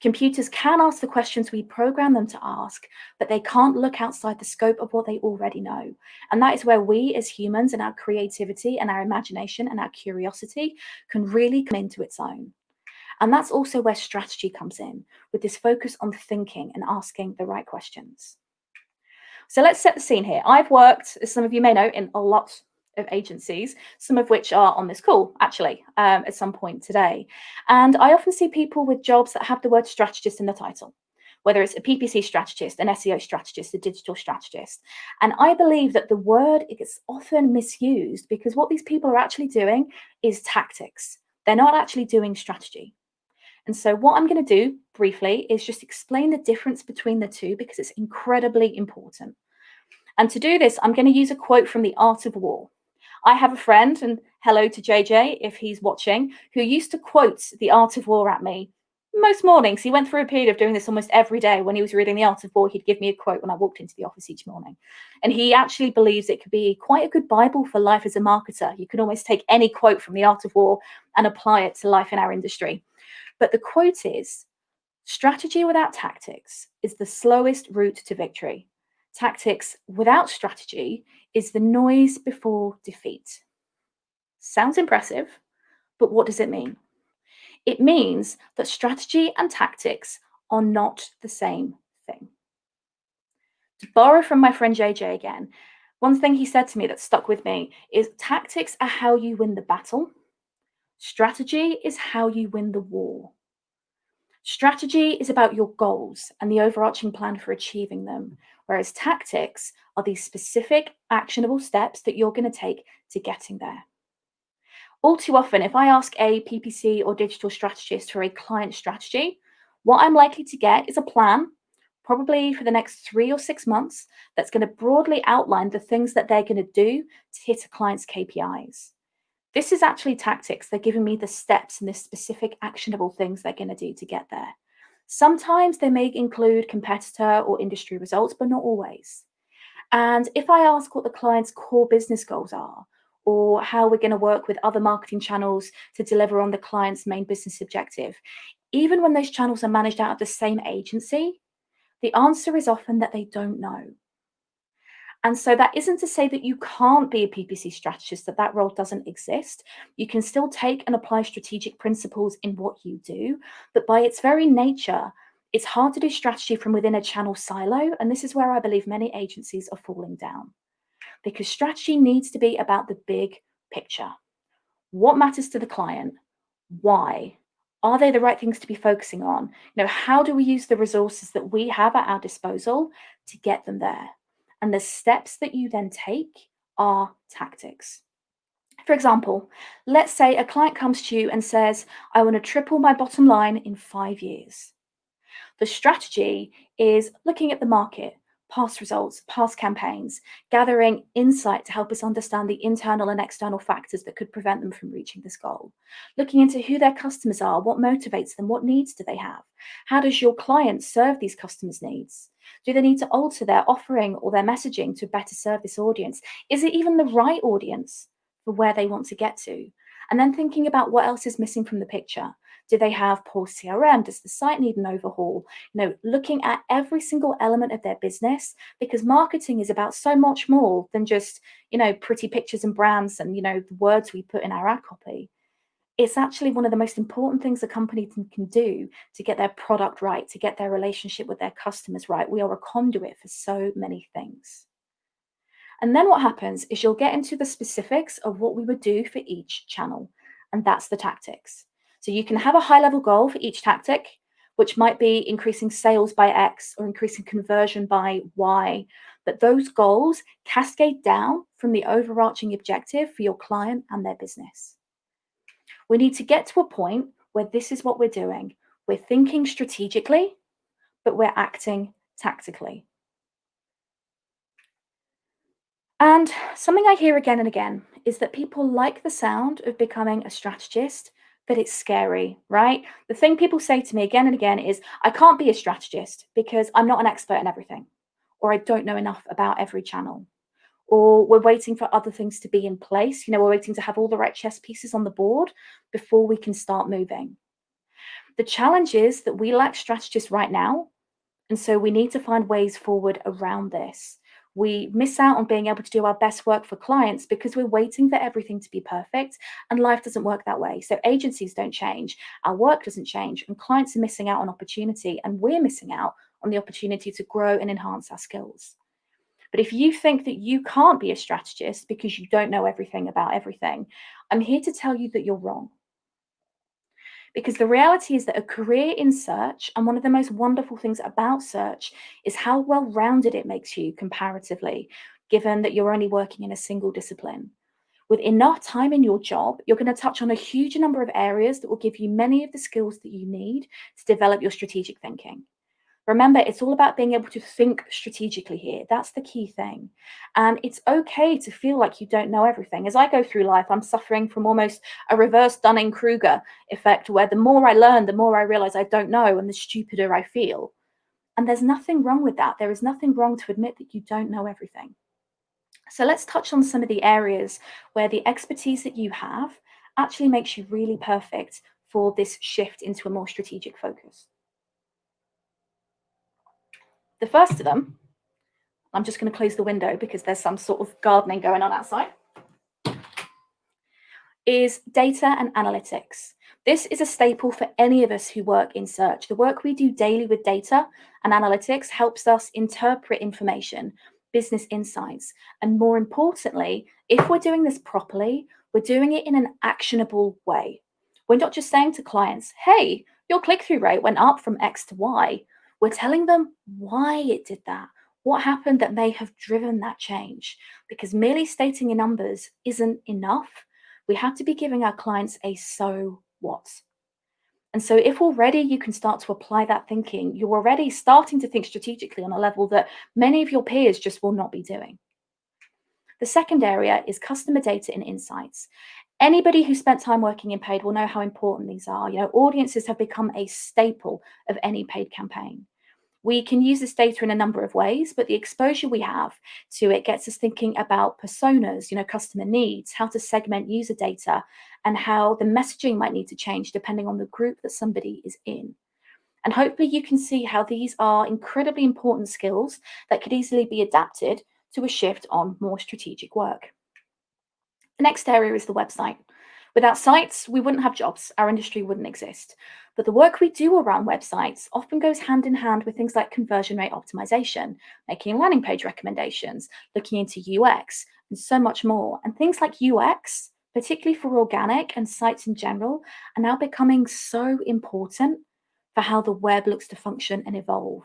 Computers can ask the questions we program them to ask, but they can't look outside the scope of what they already know. And that is where we as humans and our creativity and our imagination and our curiosity can really come into its own. And that's also where strategy comes in, with this focus on thinking and asking the right questions. So let's set the scene here. I've worked, as some of you may know, in a lot of agencies, some of which are on this call, actually, at some point today. And I often see people with jobs that have the word strategist in the title, whether it's a PPC strategist, an SEO strategist, a digital strategist. And I believe that the word is often misused because what these people are actually doing is tactics. They're not actually doing strategy. And so what I'm going to do briefly is just explain the difference between the two because it's incredibly important. And to do this, I'm going to use a quote from The Art of War. I have a friend, and hello to JJ if he's watching, who used to quote The Art of War at me most mornings. He went through a period of doing this almost every day. When he was reading The Art of War, he'd give me a quote when I walked into the office each morning. And he actually believes it could be quite a good Bible for life as a marketer. You can almost take any quote from The Art of War and apply it to life in our industry. But the quote is, strategy without tactics is the slowest route to victory. Tactics without strategy is the noise before defeat. Sounds impressive, but what does it mean? It means that strategy and tactics are not the same thing. To borrow from my friend JJ again, one thing he said to me that stuck with me is tactics are how you win the battle. Strategy is how you win the war. Strategy is about your goals and the overarching plan for achieving them, whereas tactics are these specific, actionable steps that you're going to take to getting there. All too often, if I ask a PPC or digital strategist for a client strategy, what I'm likely to get is a plan, probably for the next 3 or 6 months, that's going to broadly outline the things that they're going to do to hit a client's KPIs. This is actually tactics. They're giving me the steps and the specific actionable things they're going to do to get there. Sometimes they may include competitor or industry results, but not always. And if I ask what the client's core business goals are, or how we're going to work with other marketing channels to deliver on the client's main business objective, even when those channels are managed out of the same agency, the answer is often that they don't know. And so that isn't to say that you can't be a PPC strategist, that role doesn't exist. You can still take and apply strategic principles in what you do, but by its very nature, it's hard to do strategy from within a channel silo. And this is where I believe many agencies are falling down, because strategy needs to be about the big picture. What matters to the client? Why? Are they the right things to be focusing on? How do we use the resources that we have at our disposal to get them there? And the steps that you then take are tactics. For example, let's say a client comes to you and says, I want to triple my bottom line in 5 years. The strategy is looking at the market, past results, past campaigns, gathering insight to help us understand the internal and external factors that could prevent them from reaching this goal. Looking into who their customers are, what motivates them, what needs do they have? How does your client serve these customers' needs? Do they need to alter their offering or their messaging to better serve this audience? Is it even the right audience for where they want to get to? And then thinking about what else is missing from the picture. Do they have poor CRM? Does the site need an overhaul? Looking at every single element of their business, because marketing is about so much more than just, pretty pictures and brands and, the words we put in our ad copy. It's actually one of the most important things a company can do to get their product right, to get their relationship with their customers right. We are a conduit for so many things. And then what happens is you'll get into the specifics of what we would do for each channel, and that's the tactics. So you can have a high-level goal for each tactic, which might be increasing sales by X or increasing conversion by Y, but those goals cascade down from the overarching objective for your client and their business. We need to get to a point where this is what we're doing. We're thinking strategically, but we're acting tactically. And something I hear again and again is that people like the sound of becoming a strategist, but it's scary, right? The thing people say to me again and again is, I can't be a strategist because I'm not an expert in everything, or I don't know enough about every channel, or we're waiting for other things to be in place. We're waiting to have all the right chess pieces on the board before we can start moving. The challenge is that we lack strategists right now, and so we need to find ways forward around this. We miss out on being able to do our best work for clients because we're waiting for everything to be perfect, and life doesn't work that way. So agencies don't change, our work doesn't change, and clients are missing out on opportunity, and we're missing out on the opportunity to grow and enhance our skills. But if you think that you can't be a strategist because you don't know everything about everything, I'm here to tell you that you're wrong. Because the reality is that a career in search, and one of the most wonderful things about search, is how well-rounded it makes you comparatively, given that you're only working in a single discipline. With enough time in your job, you're going to touch on a huge number of areas that will give you many of the skills that you need to develop your strategic thinking. Remember, it's all about being able to think strategically here. That's the key thing. And it's okay to feel like you don't know everything. As I go through life, I'm suffering from almost a reverse Dunning-Kruger effect, where the more I learn, the more I realize I don't know, and the stupider I feel. And there's nothing wrong with that. There is nothing wrong to admit that you don't know everything. So let's touch on some of the areas where the expertise that you have actually makes you really perfect for this shift into a more strategic focus. The first of them, I'm just going to close the window because there's some sort of gardening going on outside, is data and analytics. This is a staple for any of us who work in search. The work we do daily with data and analytics helps us interpret information, business insights, and more importantly, if we're doing this properly, we're doing it in an actionable way. We're not just saying to clients, hey, your click-through rate went up from X to Y. We're telling them why it did that, what happened that may have driven that change, because merely stating your numbers isn't enough. We have to be giving our clients a so what. And so if already you can start to apply that thinking, you're already starting to think strategically on a level that many of your peers just will not be doing. The second area is customer data and insights. Anybody who spent time working in paid will know how important these are. Audiences have become a staple of any paid campaign. We can use this data in a number of ways, but the exposure we have to it gets us thinking about personas, customer needs, how to segment user data, and how the messaging might need to change depending on the group that somebody is in. And hopefully you can see how these are incredibly important skills that could easily be adapted to a shift on more strategic work. The next area is the website. Without sites, we wouldn't have jobs, our industry wouldn't exist. But the work we do around websites often goes hand in hand with things like conversion rate optimization, making landing page recommendations, looking into UX, and so much more. And things like UX, particularly for organic and sites in general, are now becoming so important for how the web looks to function and evolve.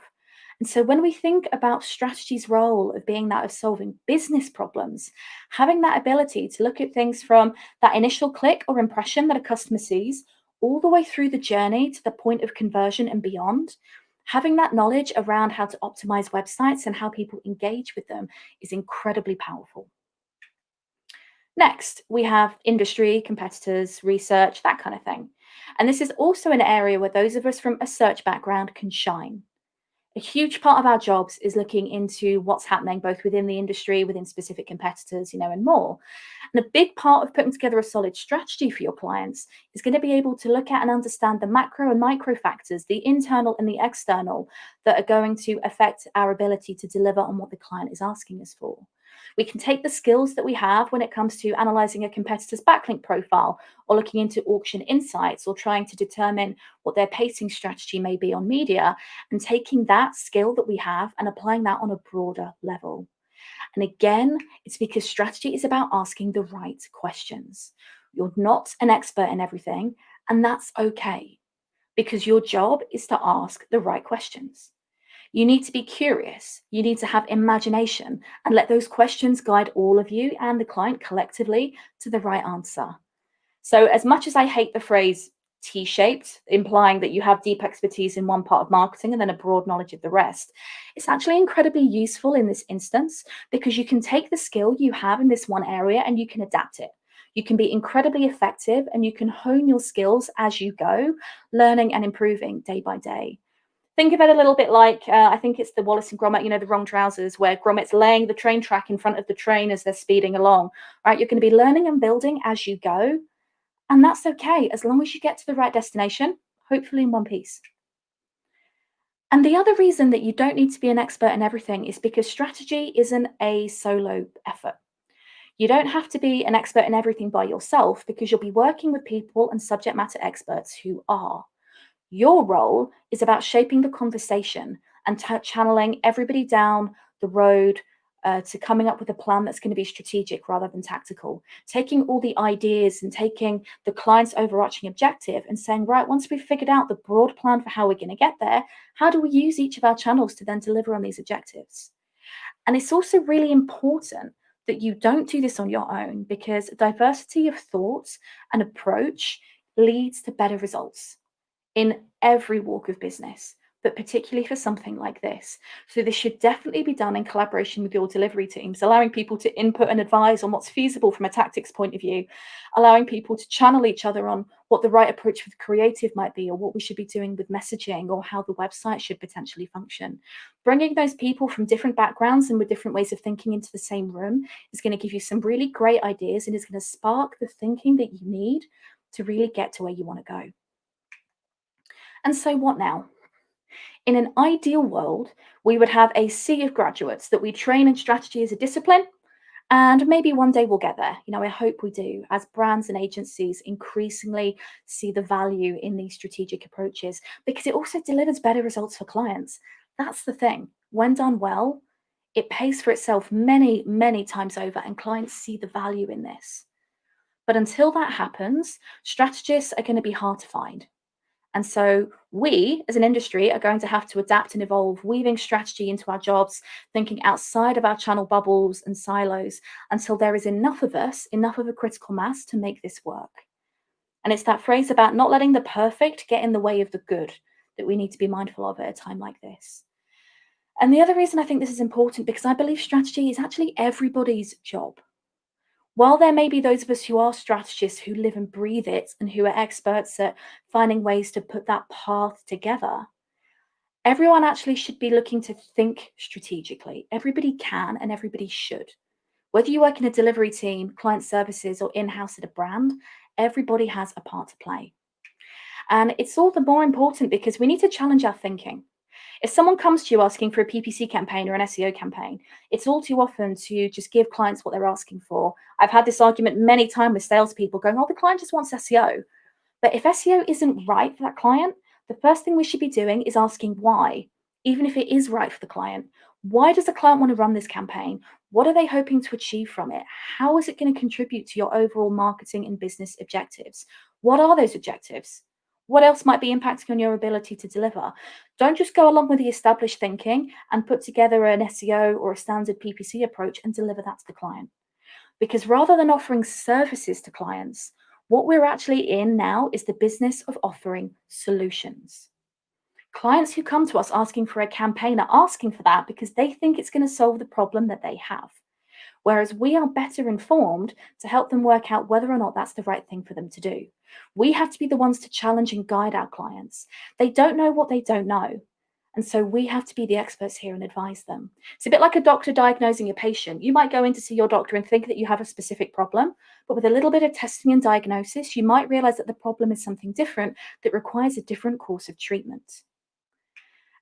And so when we think about strategy's role of being that of solving business problems, having that ability to look at things from that initial click or impression that a customer sees, all the way through the journey to the point of conversion and beyond, having that knowledge around how to optimize websites and how people engage with them is incredibly powerful. Next, we have industry, competitors, research, that kind of thing. And this is also an area where those of us from a search background can shine. A huge part of our jobs is looking into what's happening both within the industry, within specific competitors, and more. And a big part of putting together a solid strategy for your clients is going to be able to look at and understand the macro and micro factors, the internal and the external, that are going to affect our ability to deliver on what the client is asking us for. We can take the skills that we have when it comes to analyzing a competitor's backlink profile, or looking into auction insights, or trying to determine what their pacing strategy may be on media, and taking that skill that we have and applying that on a broader level. And again, it's because strategy is about asking the right questions. You're not an expert in everything, and that's okay, because your job is to ask the right questions. You need to be curious. You need to have imagination and let those questions guide all of you and the client collectively to the right answer. So as much as I hate the phrase T-shaped, implying that you have deep expertise in one part of marketing and then a broad knowledge of the rest, it's actually incredibly useful in this instance, because you can take the skill you have in this one area and you can adapt it. You can be incredibly effective and you can hone your skills as you go, learning and improving day by day. Think of it a little bit like, I think it's the Wallace and Gromit, the wrong trousers, where Gromit's laying the train track in front of the train as they're speeding along, right? You're going to be learning and building as you go. And that's okay, as long as you get to the right destination, hopefully in one piece. And the other reason that you don't need to be an expert in everything is because strategy isn't a solo effort. You don't have to be an expert in everything by yourself, because you'll be working with people and subject matter experts who are. Your role is about shaping the conversation and channeling everybody down the road to coming up with a plan that's going to be strategic rather than tactical. Taking all the ideas and taking the client's overarching objective and saying, right, once we've figured out the broad plan for how we're going to get there, how do we use each of our channels to then deliver on these objectives? And it's also really important that you don't do this on your own, because diversity of thought and approach leads to better results in every walk of business, but particularly for something like this. So this should definitely be done in collaboration with your delivery teams, allowing people to input and advise on what's feasible from a tactics point of view, allowing people to channel each other on what the right approach for the creative might be, or what we should be doing with messaging, or how the website should potentially function. Bringing those people from different backgrounds and with different ways of thinking into the same room is going to give you some really great ideas, and is going to spark the thinking that you need to really get to where you want to go. And so what now? In an ideal world, we would have a sea of graduates that we train in strategy as a discipline, and maybe one day we'll get there. I hope we do, as brands and agencies increasingly see the value in these strategic approaches, because it also delivers better results for clients. That's the thing. When done well, it pays for itself many, many times over, and clients see the value in this. But until that happens, strategists are going to be hard to find. And so we, as an industry, are going to have to adapt and evolve, weaving strategy into our jobs, thinking outside of our channel bubbles and silos, until there is enough of us, enough of a critical mass to make this work. And it's that phrase about not letting the perfect get in the way of the good that we need to be mindful of at a time like this. And the other reason I think this is important, because I believe strategy is actually everybody's job. While there may be those of us who are strategists who live and breathe it and who are experts at finding ways to put that path together, everyone actually should be looking to think strategically. Everybody can and everybody should. Whether you work in a delivery team, client services, or in-house at a brand, everybody has a part to play. And it's all the more important because we need to challenge our thinking. If someone comes to you asking for a PPC campaign or an SEO campaign, it's all too often to just give clients what they're asking for. I've had this argument many times with salespeople going, oh, the client just wants SEO. But if SEO isn't right for that client, the first thing we should be doing is asking why, even if it is right for the client. Why does the client want to run this campaign? What are they hoping to achieve from it? How is it going to contribute to your overall marketing and business objectives? What are those objectives? What else might be impacting on your ability to deliver? Don't just go along with the established thinking and put together an SEO or a standard PPC approach and deliver that to the client. Because rather than offering services to clients, what we're actually in now is the business of offering solutions. Clients who come to us asking for a campaign are asking for that because they think it's going to solve the problem that they have. Whereas we are better informed to help them work out whether or not that's the right thing for them to do. We have to be the ones to challenge and guide our clients. They don't know what they don't know. And so we have to be the experts here and advise them. It's a bit like a doctor diagnosing a patient. You might go in to see your doctor and think that you have a specific problem, but with a little bit of testing and diagnosis, you might realize that the problem is something different that requires a different course of treatment.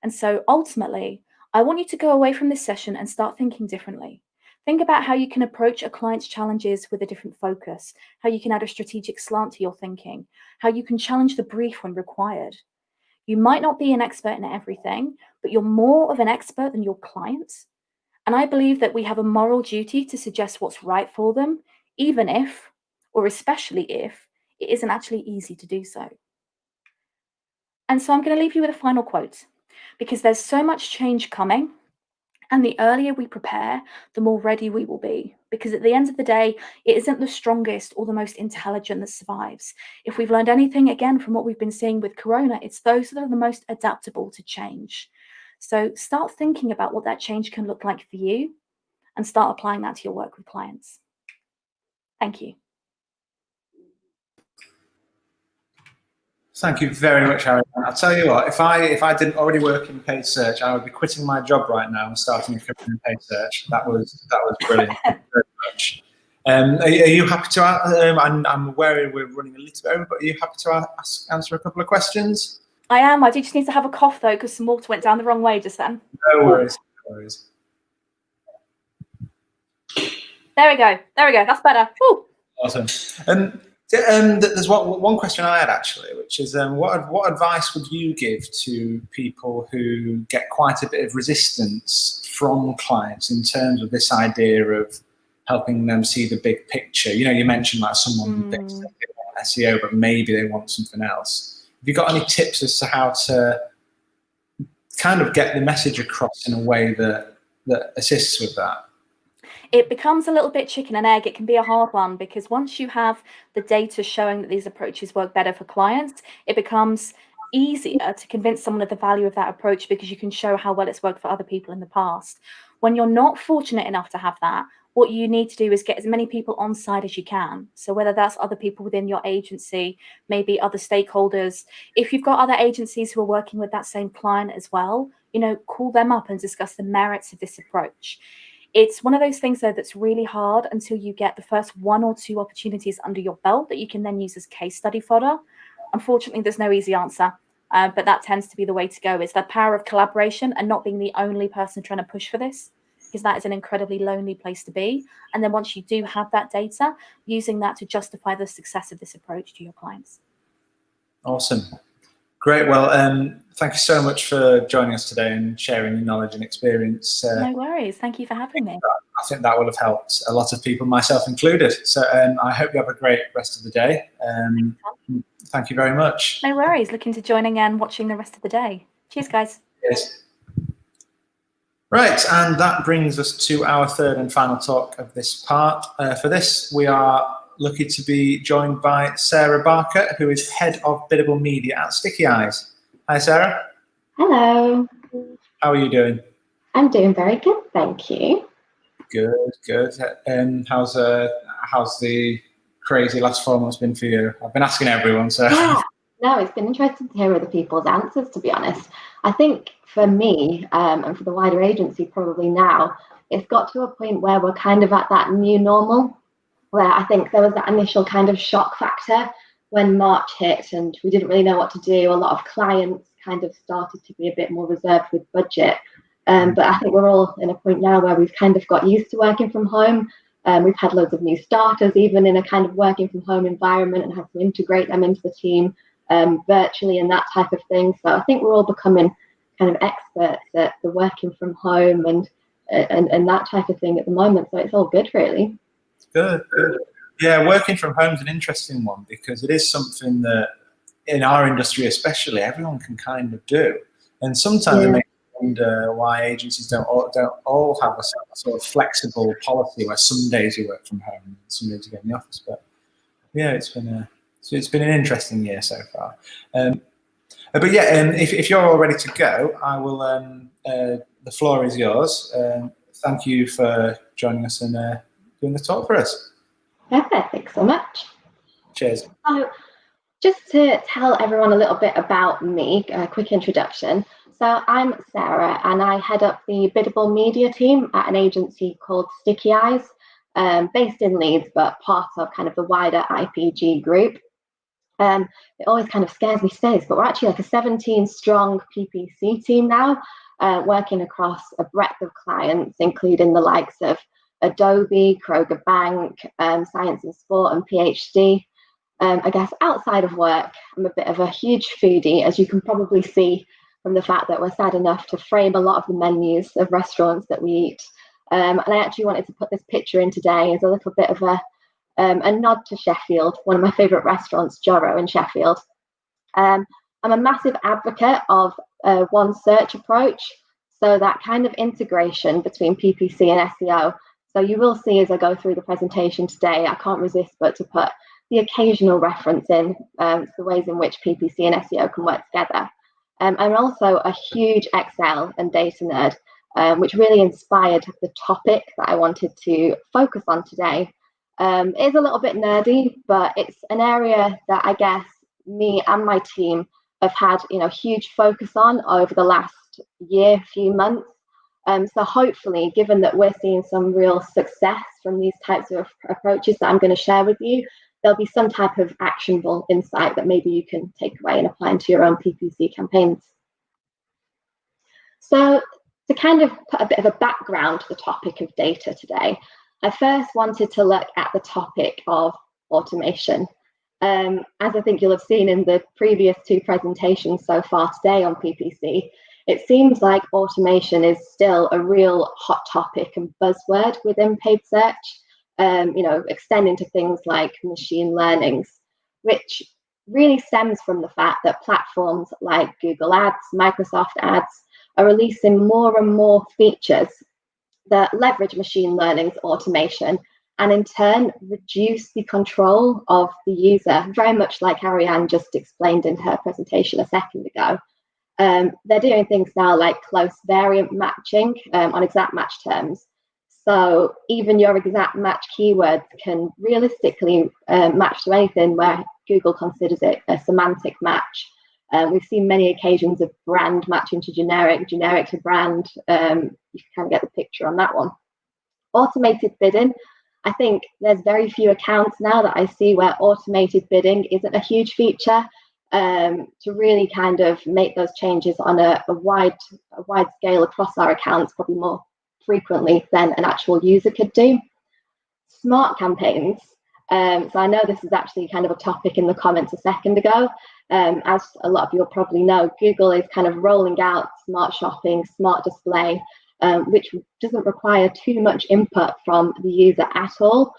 And so ultimately, I want you to go away from this session and start thinking differently. Think about how you can approach a client's challenges with a different focus, how you can add a strategic slant to your thinking, how you can challenge the brief when required. You might not be an expert in everything, but you're more of an expert than your clients. And I believe that we have a moral duty to suggest what's right for them, even if, or especially if, it isn't actually easy to do so. And so I'm going to leave you with a final quote, because there's so much change coming. And the earlier we prepare, the more ready we will be. Because at the end of the day, it isn't the strongest or the most intelligent that survives. If we've learned anything, again, from what we've been seeing with Corona, it's those that are the most adaptable to change. So start thinking about what that change can look like for you and start applying that to your work with clients. Thank you. Thank you very much, Arianne. I'll tell you what, if I didn't already work in paid search, I would be quitting my job right now and starting a career in paid search. That was brilliant. Thank you very much. Are you happy to? I'm aware we're running a little bit over, but are you happy to answer a couple of questions? I am. I do just need to have a cough though, because some water went down the wrong way just then. No worries. No worries. There we go. There we go. That's better. Woo. Awesome. There's one question I had actually, which is what advice would you give to people who get quite a bit of resistance from clients in terms of this idea of helping them see the big picture? You know, you mentioned like someone thinks they want SEO, but maybe they want something else. Have you got any tips as to how to kind of get the message across in a way that assists with that? It becomes a little bit chicken and egg. It can be a hard one because once you have the data showing that these approaches work better for clients, it becomes easier to convince someone of the value of that approach because you can show how well it's worked for other people in the past. When you're not fortunate enough to have that, what you need to do is get as many people on side as you can. So whether that's other people within your agency, maybe other stakeholders, if you've got other agencies who are working with that same client as well, you know, call them up and discuss the merits of this approach. It's one of those things, though, that's really hard until you get the first 1 or 2 opportunities under your belt that you can then use as case study fodder. Unfortunately, there's no easy answer, but that tends to be the way to go. It's the power of collaboration and not being the only person trying to push for this, because that is an incredibly lonely place to be. And then once you do have that data, using that to justify the success of this approach to your clients. Awesome. Great. Well, thank you so much for joining us today and sharing your knowledge and experience. No worries. Thank you for having me. I think that will have helped a lot of people, myself included. So I hope you have a great rest of the day. Thank you very much. No worries. Looking to joining and watching the rest of the day. Cheers, guys. Yes. Right, and that brings us to our third and final talk of this part. For this, we are lucky to be joined by Sarah Barker, who is Head of Biddable Media at Stickyeyes. Hi, Sarah. Hello. How are you doing? I'm doing very good, thank you. Good. How's the crazy last 4 months been for you? I've been asking everyone, so. Yeah, no, it's been interesting to hear other people's answers, to be honest. I think for me, and for the wider agency probably now, it's got to a point where we're kind of at that new normal, where I think there was that initial kind of shock factor when March hit and we didn't really know what to do. A lot of clients kind of started to be a bit more reserved with budget. But I think we're all in a point now where we've kind of got used to working from home. We've had loads of new starters, even in a kind of working from home environment, and had to integrate them into the team virtually and that type of thing. So I think we're all becoming kind of experts at the working from home and that type of thing at the moment. So it's all good, really. Good. Yeah, working from home is an interesting one because it is something that in our industry especially, everyone can kind of do. And sometimes it makes me wonder why agencies don't all have a sort of flexible policy where some days you work from home and some days you go in the office. But yeah, it's been an interesting year so far. But yeah, if you're all ready to go, I will. The floor is yours. Thank you for joining us and doing the talk for us. Perfect. Thanks so much. Cheers. So, just to tell everyone a little bit about me, a quick introduction. So I'm Sarah, and I head up the biddable media team at an agency called Stickyeyes, based in Leeds, but part of kind of the wider IPG group. It always kind of scares me to say this, but we're actually like a 17-strong PPC team now, working across a breadth of clients, including the likes of Adobe, Kroger Bank, Science and Sport, and PhD. I guess outside of work, I'm a bit of a huge foodie, as you can probably see from the fact that we're sad enough to frame a lot of the menus of restaurants that we eat. And I actually wanted to put this picture in today as a little bit of a nod to Sheffield, one of my favourite restaurants, Jorro in Sheffield. I'm a massive advocate of one search approach, so that kind of integration between PPC and SEO. So you will see as I go through the presentation today, I can't resist but to put the occasional reference in to the ways in which PPC and SEO can work together. I'm also a huge Excel and data nerd, which really inspired the topic that I wanted to focus on today. It is a little bit nerdy, but it's an area that I guess me and my team have had, huge focus on over the last few months. So hopefully, given that we're seeing some real success from these types of approaches that I'm going to share with you, there'll be some type of actionable insight that maybe you can take away and apply into your own PPC campaigns. So to kind of put a bit of a background to the topic of data today, I first wanted to look at the topic of automation. As I think you'll have seen in the previous two presentations so far today on PPC, it seems like automation is still a real hot topic and buzzword within paid search, extending to things like machine learnings, which really stems from the fact that platforms like Google Ads, Microsoft Ads are releasing more and more features that leverage machine learning's automation and in turn reduce the control of the user, very much like Arianne just explained in her presentation a second ago. They're doing things now like close variant matching on exact match terms. So even your exact match keywords can realistically match to anything where Google considers it a semantic match. We've seen many occasions of brand matching to generic to brand. You can kind of get the picture on that one. Automated bidding. I think there's very few accounts now that I see where automated bidding isn't a huge feature. To really kind of make those changes on a wide scale across our accounts, probably more frequently than an actual user could do. Smart campaigns. So I know this is actually kind of a topic in the comments a second ago. As a lot of you will probably know, Google is kind of rolling out smart shopping, smart display, which doesn't require too much input from the user at all.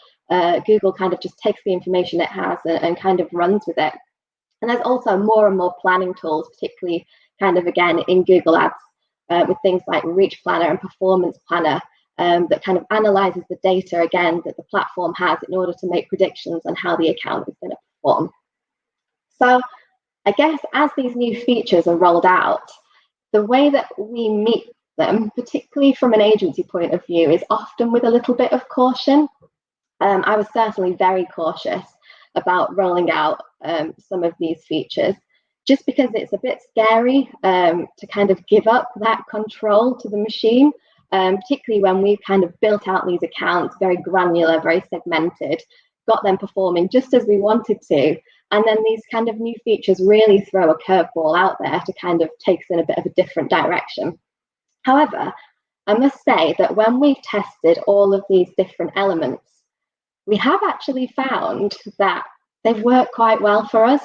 Google kind of just takes the information it has and kind of runs with it. And there's also more and more planning tools, particularly kind of again in Google Ads, with things like Reach Planner and Performance Planner, that kind of analyzes the data again that the platform has in order to make predictions on how the account is going to perform. So I guess as these new features are rolled out, the way that we meet them, particularly from an agency point of view, is often with a little bit of caution. I was certainly very cautious about rolling out some of these features, just because it's a bit scary to kind of give up that control to the machine, particularly when we've kind of built out these accounts, very granular, very segmented, got them performing just as we wanted to. And then these kind of new features really throw a curveball out there to kind of take us in a bit of a different direction. However, I must say that when we've tested all of these different elements, we have actually found that they've worked quite well for us.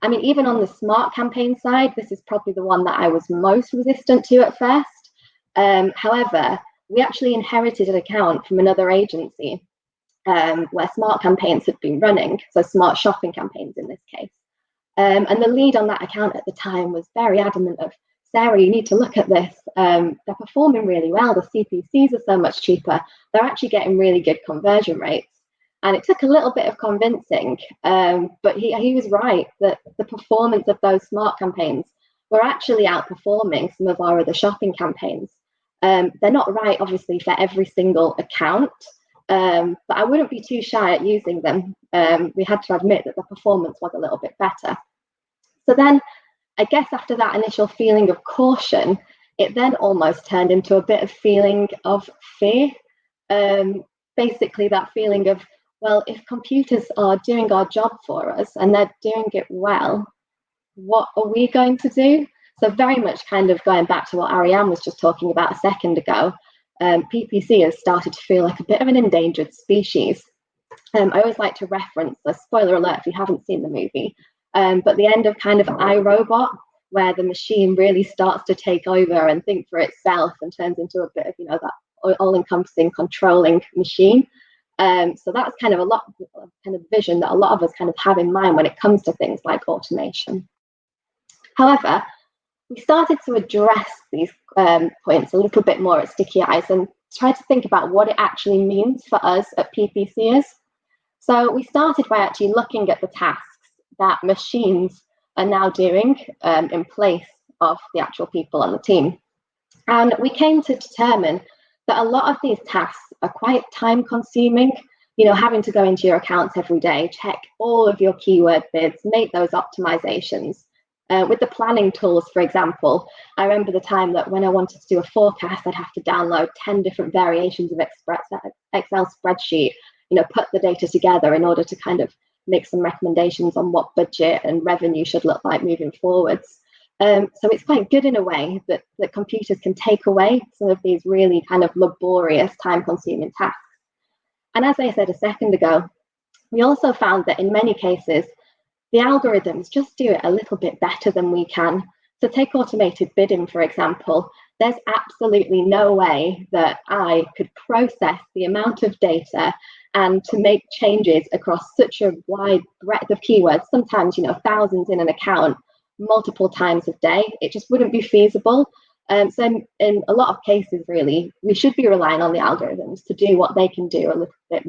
I mean, even on the smart campaign side, this is probably the one that I was most resistant to at first. However, we actually inherited an account from another agency where smart campaigns had been running, so smart shopping campaigns in this case. And the lead on that account at the time was very adamant of, Sarah, you need to look at this. They're performing really well. The CPCs are so much cheaper. They're actually getting really good conversion rates. And it took a little bit of convincing, but he was right that the performance of those smart campaigns were actually outperforming some of our other shopping campaigns. They're not right, obviously, for every single account, but I wouldn't be too shy at using them. We had to admit that the performance was a little bit better. So then, I guess after that initial feeling of caution, it then almost turned into a bit of feeling of fear. Basically, that feeling of, well, if computers are doing our job for us and they're doing it well, what are we going to do? So very much kind of going back to what Arianne was just talking about a second ago, PPC has started to feel like a bit of an endangered species. I always like to reference, a spoiler alert if you haven't seen the movie, but the end of kind of iRobot, where the machine really starts to take over and think for itself and turns into a bit of, you know, that all-encompassing controlling machine. So that's kind of a lot of kind of vision that a lot of us kind of have in mind when it comes to things like automation. However, we started to address these points a little bit more at Stickyeyes and try to think about what it actually means for us at PPCers. So we started by actually looking at the tasks that machines are now doing in place of the actual people on the team. And we came to determine that a lot of these tasks are quite time consuming, you know, having to go into your accounts every day, check all of your keyword bids, make those optimizations. With the planning tools, for example, I remember the time that when I wanted to do a forecast, I'd have to download 10 different variations of Excel spreadsheet, you know, put the data together in order to kind of make some recommendations on what budget and revenue should look like moving forwards. So it's quite good in a way that computers can take away some of these really kind of laborious, time-consuming tasks. And as I said a second ago, we also found that in many cases, the algorithms just do it a little bit better than we can. So take automated bidding, for example. There's absolutely no way that I could process the amount of data and to make changes across such a wide breadth of keywords, sometimes, you know, thousands in an account, multiple times a day. It just wouldn't be feasible. So in a lot of cases, really, we should be relying on the algorithms to do what they can do a little bit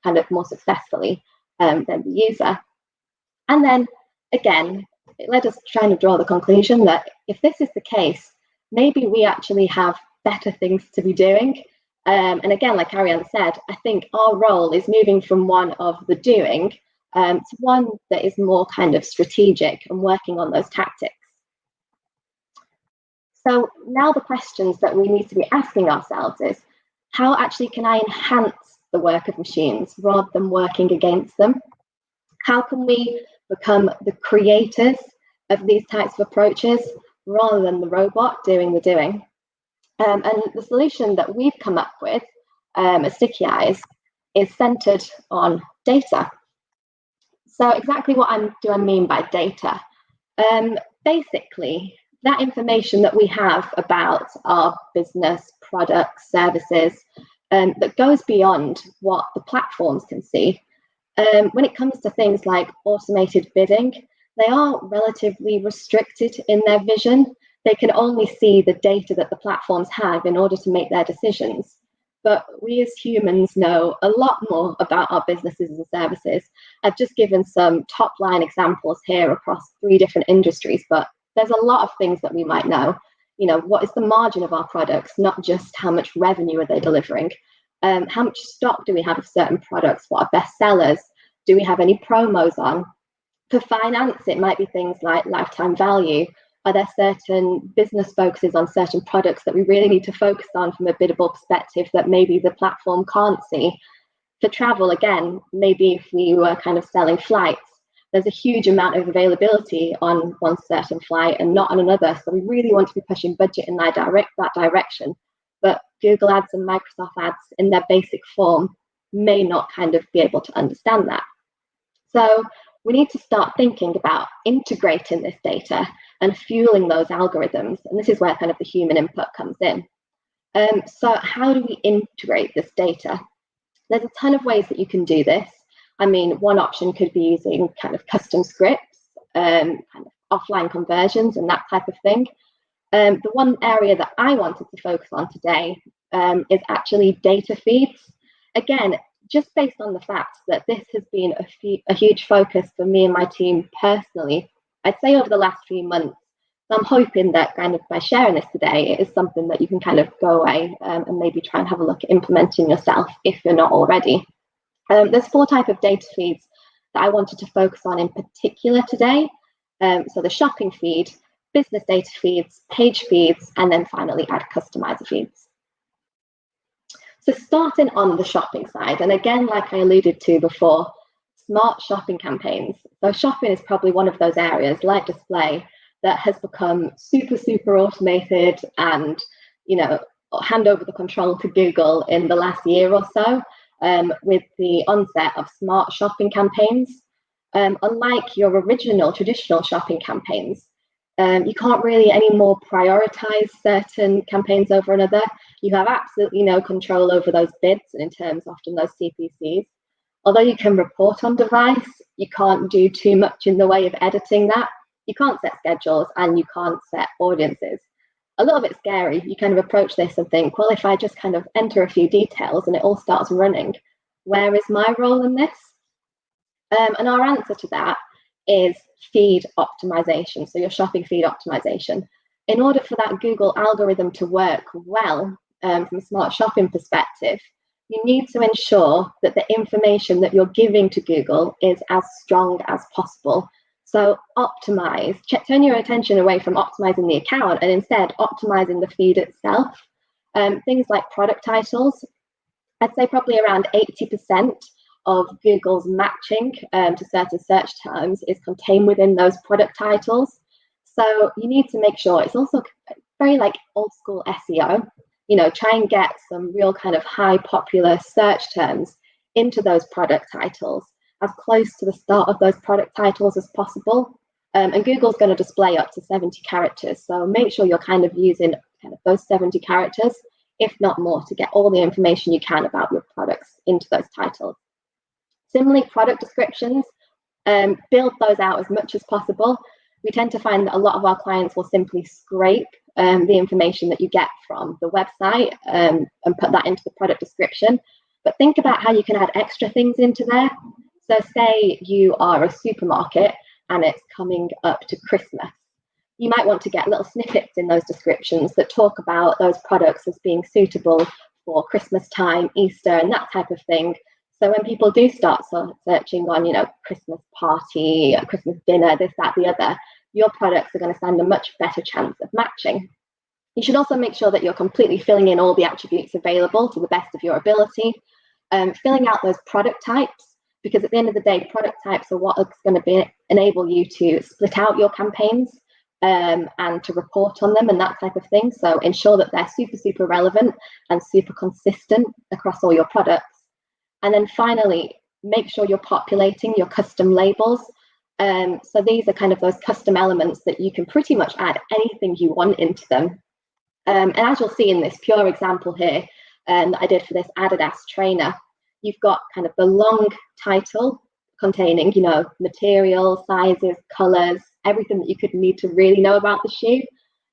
kind of more successfully than the user. And then again, it led us trying to draw the conclusion that if this is the case, maybe we actually have better things to be doing. And again, like Arianne said, I think our role is moving from one of the doing to one that is more kind of strategic and working on those tactics. So now the questions that we need to be asking ourselves is, how actually can I enhance the work of machines rather than working against them? How can we become the creators of these types of approaches rather than the robot doing the doing? And the solution that we've come up with at Stickyeyes is centered on data. So exactly what do I mean by data? Basically, that information that we have about our business, products, services, that goes beyond what the platforms can see. When it comes to things like automated bidding, they are relatively restricted in their vision. They can only see the data that the platforms have in order to make their decisions. But we as humans know a lot more about our businesses and services. I've just given some top line examples here across 3 different industries, but there's a lot of things that we might know. what is the margin of our products, not just how much revenue are they delivering. How much stock do we have of certain products? What are best sellers? Do we have any promos on? For finance, it might be things like lifetime value. Are there certain business focuses on certain products that we really need to focus on from a biddable perspective that maybe the platform can't see? For travel, again, maybe if we were kind of selling flights, there's a huge amount of availability on one certain flight and not on another. So we really want to be pushing budget in that direction. But Google Ads and Microsoft Ads in their basic form may not kind of be able to understand that. So we need to start thinking about integrating this data and fueling those algorithms. And this is where kind of the human input comes in. So how do we integrate this data? There's a ton of ways that you can do this. I mean, one option could be using kind of custom scripts, kind of offline conversions and that type of thing. The one area that I wanted to focus on today is actually data feeds. Again, just based on the fact that this has been a huge focus for me and my team personally, I'd say over the last few months. So I'm hoping that kind of by sharing this today, it is something that you can kind of go away and maybe try and have a look at implementing yourself if you're not already. There's 4 types of data feeds that I wanted to focus on in particular today. So the shopping feed, business data feeds, page feeds, and then finally ad customizer feeds. So starting on the shopping side, and again, like I alluded to before, smart shopping campaigns. So shopping is probably one of those areas, like display, that has become super automated and, hand over the control to Google in the last year or so with the onset of smart shopping campaigns. Unlike your original traditional shopping campaigns, you can't really anymore prioritize certain campaigns over another. You have absolutely no control over those bids and in terms often those CPCs. Although you can report on device, you can't do too much in the way of editing that. You can't set schedules and you can't set audiences. A little bit scary. You kind of approach this and think, well, if I just kind of enter a few details and it all starts running, where is my role in this? And our answer to that is feed optimization, so your shopping feed optimization. In order for that Google algorithm to work well from a smart shopping perspective, you need to ensure that the information that you're giving to Google is as strong as possible. So optimize, turn your attention away from optimizing the account and instead optimizing the feed itself. Things like product titles, I'd say probably around 80% of Google's matching to certain search terms is contained within those product titles. So you need to make sure it's also very like old school SEO, try and get some real kind of high popular search terms into those product titles as close to the start of those product titles as possible. And Google's going to display up to 70 characters. So make sure you're kind of using kind of those 70 characters, if not more, to get all the information you can about your products into those titles. Similarly, product descriptions, build those out as much as possible. We tend to find that a lot of our clients will simply scrape the information that you get from the website and put that into the product description. But think about how you can add extra things into there. So say you are a supermarket and it's coming up to Christmas. You might want to get little snippets in those descriptions that talk about those products as being suitable for Christmas time, Easter, and that type of thing. So when people do start searching on, Christmas party, Christmas dinner, this, that, the other, your products are going to stand a much better chance of matching. You should also make sure that you're completely filling in all the attributes available to the best of your ability, filling out those product types, because at the end of the day, product types are what is going to enable you to split out your campaigns and to report on them and that type of thing. So ensure that they're super relevant and super consistent across all your products. And then finally, make sure you're populating your custom labels. So these are kind of those custom elements that you can pretty much add anything you want into them. And as you'll see in this pure example here that I did for this Adidas trainer, you've got kind of the long title containing, material, sizes, colors, everything that you could need to really know about the shoe.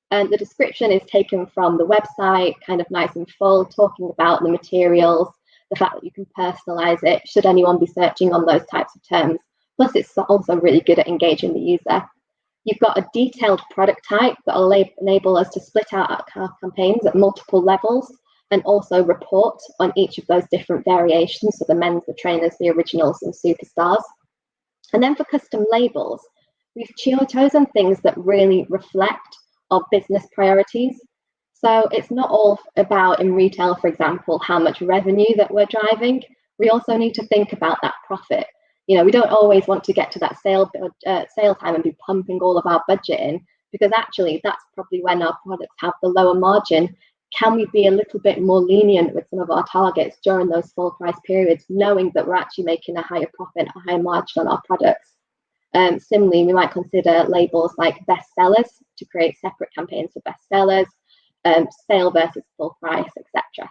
And the description is taken from the website, kind of nice and full, talking about the materials, the fact that you can personalize it should anyone be searching on those types of terms. Plus, it's also really good at engaging the user. You've got a detailed product type that will enable us to split out our campaigns at multiple levels and also report on each of those different variations, so the men's, the trainers, the originals and superstars. And then for custom labels, we've chosen things that really reflect our business priorities. So it's not all about, in retail, for example, how much revenue that we're driving. We also need to think about that profit. You know, we don't always want to get to that sale time and be pumping all of our budget in, because actually that's probably when our products have the lower margin. Can we be a little bit more lenient with some of our targets during those full price periods, knowing that we're actually making a higher profit, a higher margin on our products? Similarly, we might consider labels like bestsellers to create separate campaigns for bestsellers, sale versus full price, etc.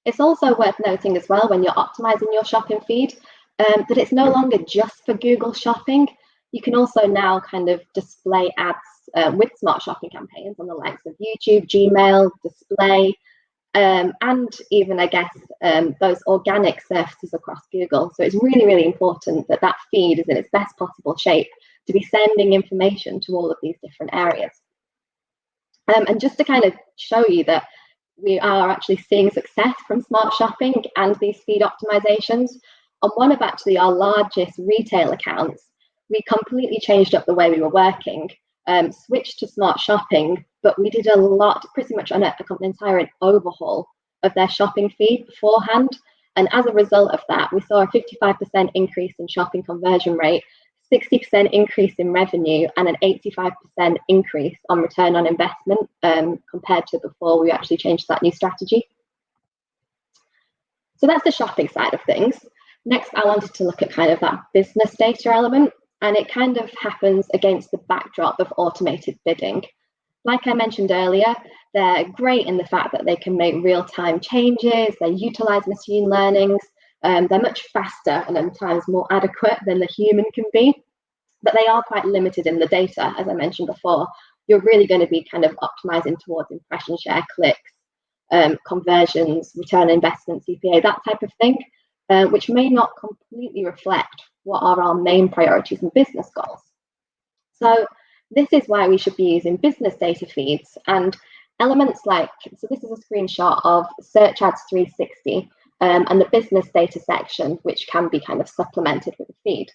It's also worth noting as well, when you're optimizing your shopping feed, that it's no longer just for Google Shopping. You can also now kind of display ads with smart shopping campaigns on the likes of YouTube, Gmail, display, and even, I guess, those organic surfaces across Google. So it's really, really important that that feed is in its best possible shape to be sending information to all of these different areas. And just to kind of show you that we are actually seeing success from smart shopping and these feed optimizations, on one of actually our largest retail accounts, we completely changed up the way we were working, switched to smart shopping, but we did a lot, pretty much an entire overhaul of their shopping feed beforehand. And as a result of that, we saw a 55% increase in shopping conversion rate, 60% increase in revenue, and an 85% increase on return on investment compared to before we actually changed that new strategy. So that's the shopping side of things. Next, I wanted to look at kind of that business data element, and it kind of happens against the backdrop of automated bidding. Like I mentioned earlier, they're great in the fact that they can make real-time changes, they utilize machine learnings, they're much faster and at times more adequate than the human can be, but they are quite limited in the data. As I mentioned before, you're really going to be kind of optimizing towards impression share, clicks, conversions, return on investment, CPA, that type of thing, which may not completely reflect what are our main priorities and business goals. So this is why we should be using business data feeds and elements like, so this is a screenshot of Search Ads 360 and the business data section, which can be kind of supplemented with a feed.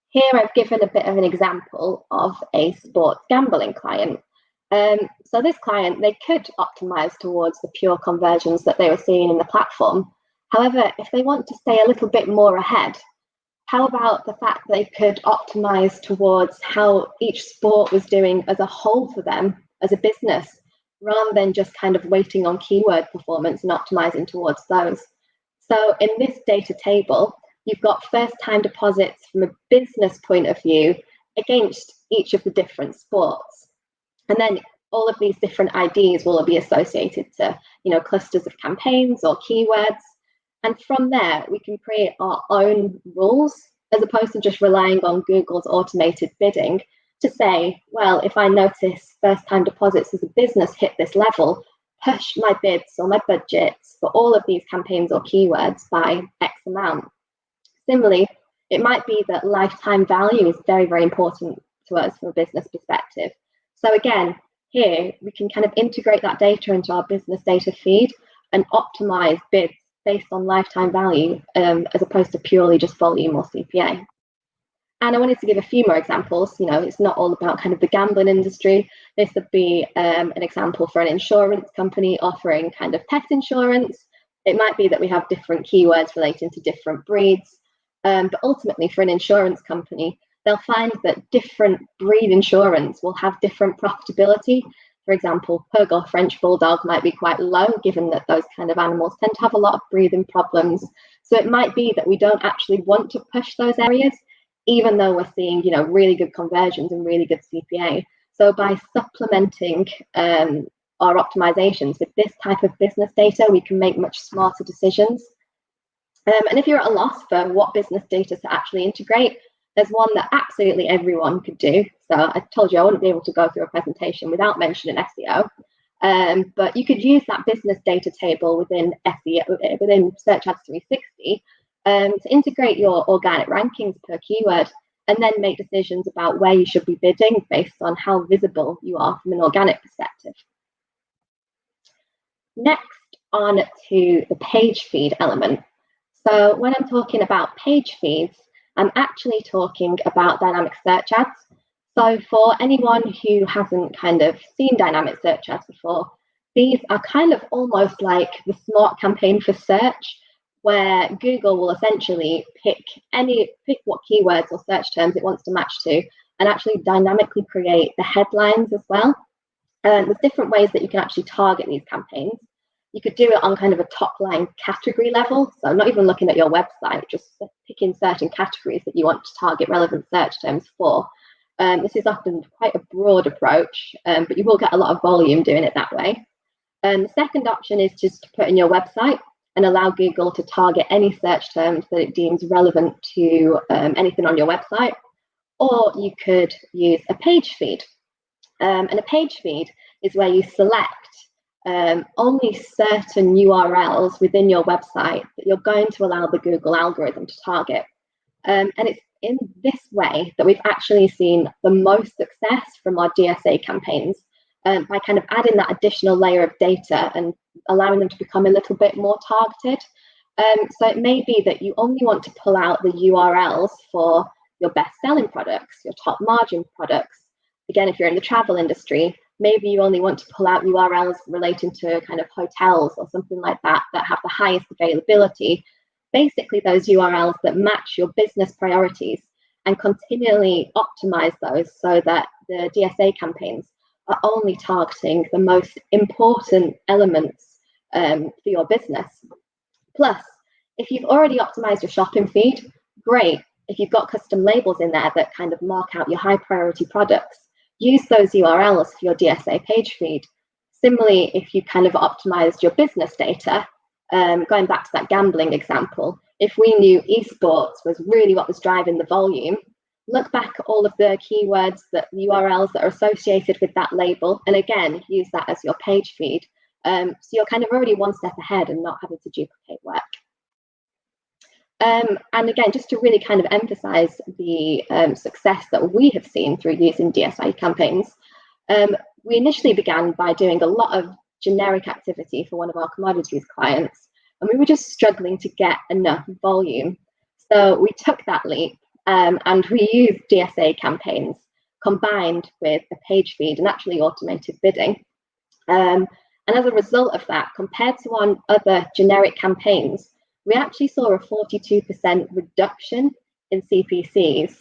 Here I've given a bit of an example of a sports gambling client. So this client, they could optimize towards the pure conversions that they were seeing in the platform. However, if they want to stay a little bit more ahead, how about the fact they could optimize towards how each sport was doing as a whole for them as a business, rather than just kind of waiting on keyword performance and optimizing towards those? So in this data table, you've got first-time deposits from a business point of view against each of the different sports. And then all of these different IDs will be associated to, clusters of campaigns or keywords. And from there, we can create our own rules, as opposed to just relying on Google's automated bidding to say, well, if I notice first-time deposits as a business hit this level, push my bids or my budgets for all of these campaigns or keywords by X amount. Similarly, it might be that lifetime value is very, very important to us from a business perspective. So again, here we can kind of integrate that data into our business data feed and optimize bids based on lifetime value as opposed to purely just volume or CPA. And I wanted to give a few more examples. It's not all about kind of the gambling industry. This would be an example for an insurance company offering kind of pet insurance. It might be that we have different keywords relating to different breeds. But ultimately, for an insurance company, they'll find that different breed insurance will have different profitability. For example, pug or French bulldog might be quite low, given that those kind of animals tend to have a lot of breathing problems. So it might be that we don't actually want to push those areas, even though we're seeing, really good conversions and really good CPA. So by supplementing our optimizations with this type of business data, we can make much smarter decisions. And if you're at a loss for what business data to actually integrate, there's one that absolutely everyone could do. So I told you I wouldn't be able to go through a presentation without mentioning SEO. But you could use that business data table within SEO, within Search Ads 360 to integrate your organic rankings per keyword and then make decisions about where you should be bidding based on how visible you are from an organic perspective. Next, on to the page feed element. So when I'm talking about page feeds, I'm actually talking about dynamic search ads. So for anyone who hasn't kind of seen dynamic search ads before, these are kind of almost like the smart campaign for search, where Google will essentially pick what keywords or search terms it wants to match to, and actually dynamically create the headlines as well. There's different ways that you can actually target these campaigns. You could do it on kind of a top line category level, so not even looking at your website, just picking certain categories that you want to target relevant search terms for. This is often quite a broad approach, but you will get a lot of volume doing it that way. The second option is just to put in your website and allow Google to target any search terms that it deems relevant to anything on your website. Or you could use a page feed. And a page feed is where you select only certain URLs within your website that you're going to allow the Google algorithm to target. And it's in this way that we've actually seen the most success from our DSA campaigns, by kind of adding that additional layer of data and allowing them to become a little bit more targeted. So it may be that you only want to pull out the URLs for your best selling products, your top margin products. Again, if you're in the travel industry, maybe you only want to pull out URLs relating to kind of hotels or something like that that have the highest availability. Basically, those URLs that match your business priorities, and continually optimize those so that the DSA campaigns are only targeting the most important elements for your business. Plus, if you've already optimized your shopping feed, great. If you've got custom labels in there that kind of mark out your high priority products, use those URLs for your DSA page feed. Similarly, if you kind of optimized your business data, going back to that gambling example, if we knew esports was really what was driving the volume, look back at all of the keywords, the URLs that are associated with that label, and again, use that as your page feed. So you're kind of already one step ahead and not having to duplicate work. And again, just to really kind of emphasize the success that we have seen through using DSI campaigns, we initially began by doing a lot of generic activity for one of our commodities clients, and we were just struggling to get enough volume. So we took that leap, and we used DSA campaigns combined with a page feed and actually automated bidding. And as a result of that, compared to on other generic campaigns, we actually saw a 42% reduction in CPCs,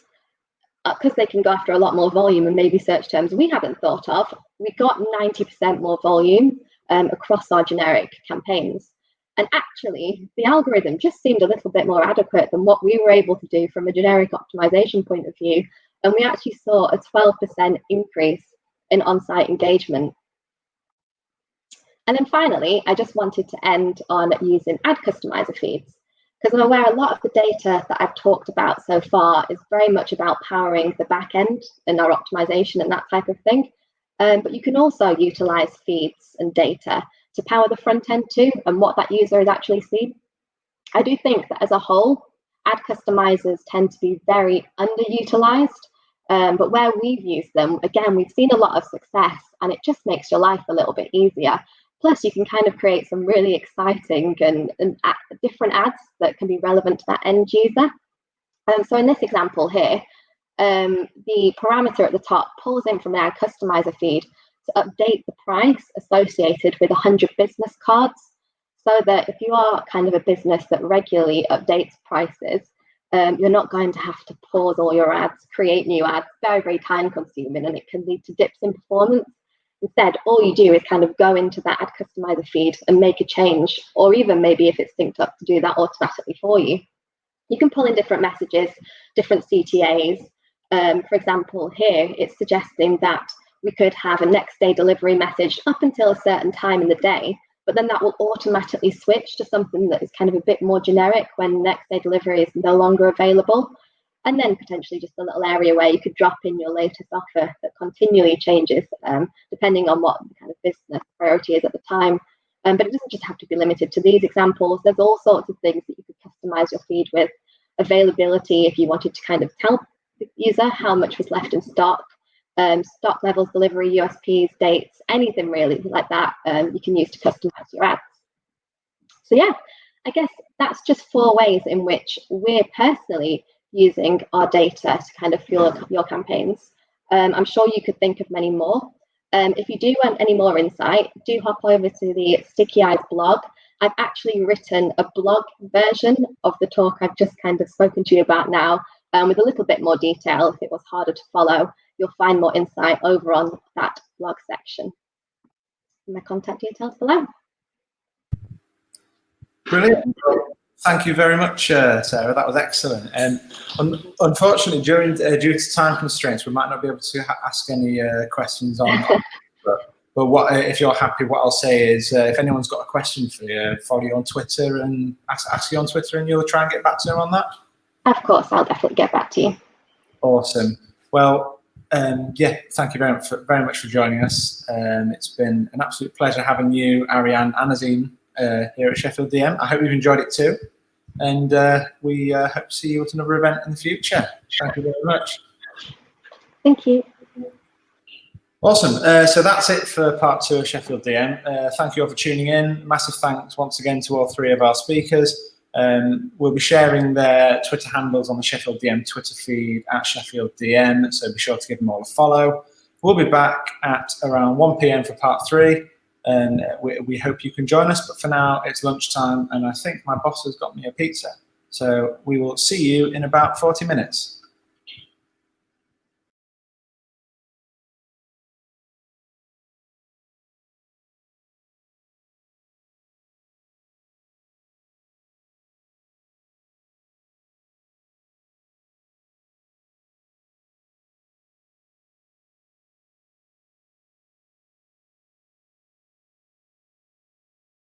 because they can go after a lot more volume and maybe search terms we hadn't thought of. We got 90% more volume across our generic campaigns. And actually, the algorithm just seemed a little bit more adequate than what we were able to do from a generic optimization point of view. And we actually saw a 12% increase in on-site engagement. And then finally, I just wanted to end on using ad customizer feeds, because I'm aware a lot of the data that I've talked about so far is very much about powering the back end and our optimization and that type of thing. But you can also utilize feeds and data to power the front end too, and what that user is actually seeing. I do think that as a whole, ad customizers tend to be very underutilized, but where we've used them, again, we've seen a lot of success, and it just makes your life a little bit easier. Plus, you can kind of create some really exciting and different ads that can be relevant to that end user. So in this example here, the parameter at the top pulls in from an ad customizer feed to update the price associated with 100 business cards, so that if you are kind of a business that regularly updates prices, you're not going to have to pause all your ads, create new ads, very, very time consuming, and it can lead to dips in performance. Instead, all you do is kind of go into that ad customizer feed and make a change, or even maybe if it's synced up, to do that automatically for you. You can pull in different messages, different CTAs. For example, here it's suggesting that we could have a next day delivery message up until a certain time in the day, but then that will automatically switch to something that is kind of a bit more generic when next day delivery is no longer available. And then potentially just a little area where you could drop in your latest offer that continually changes depending on what the kind of business priority is at the time. But it doesn't just have to be limited to these examples. There's all sorts of things that you could customize your feed with. Availability, if you wanted to kind of tell user, how much was left in stock, stock levels, delivery, USPs, dates, anything really like that you can use to customize your ads. So yeah, I guess that's just 4 ways in which we're personally using our data to kind of fuel your campaigns. I'm sure you could think of many more. If you do want any more insight, do hop over to the Stickyeyes blog. I've actually written a blog version of the talk I've just kind of spoken to you about now, with a little bit more detail. If it was harder to follow, you'll find more insight over on that blog section. My contact details below. Brilliant. Thank you very much, Sarah. That was excellent. And unfortunately, due to time constraints, we might not be able to ask any questions on. But what, if you're happy, what I'll say is, if anyone's got a question for you, follow you on Twitter and ask you on Twitter, and you'll try and get back to them on that. Of course, I'll definitely get back to you. Awesome. Well, yeah, thank you very much for joining us. It's been an absolute pleasure having you, Arianne and Azeem, here at Sheffield DM. I hope you've enjoyed it too, and we hope to see you at another event in the future. Thank you very much. Thank you. Awesome. So that's it for part 2 of Sheffield DM. Thank you all for tuning in. Massive thanks once again to all 3 of our speakers. We'll be sharing their Twitter handles on the Sheffield DM Twitter feed at Sheffield DM, so be sure to give them all a follow. We'll be back at around 1 PM for part 3. And we hope you can join us, but for now it's lunchtime and I think my boss has got me a pizza. So we will see you in about 40 minutes.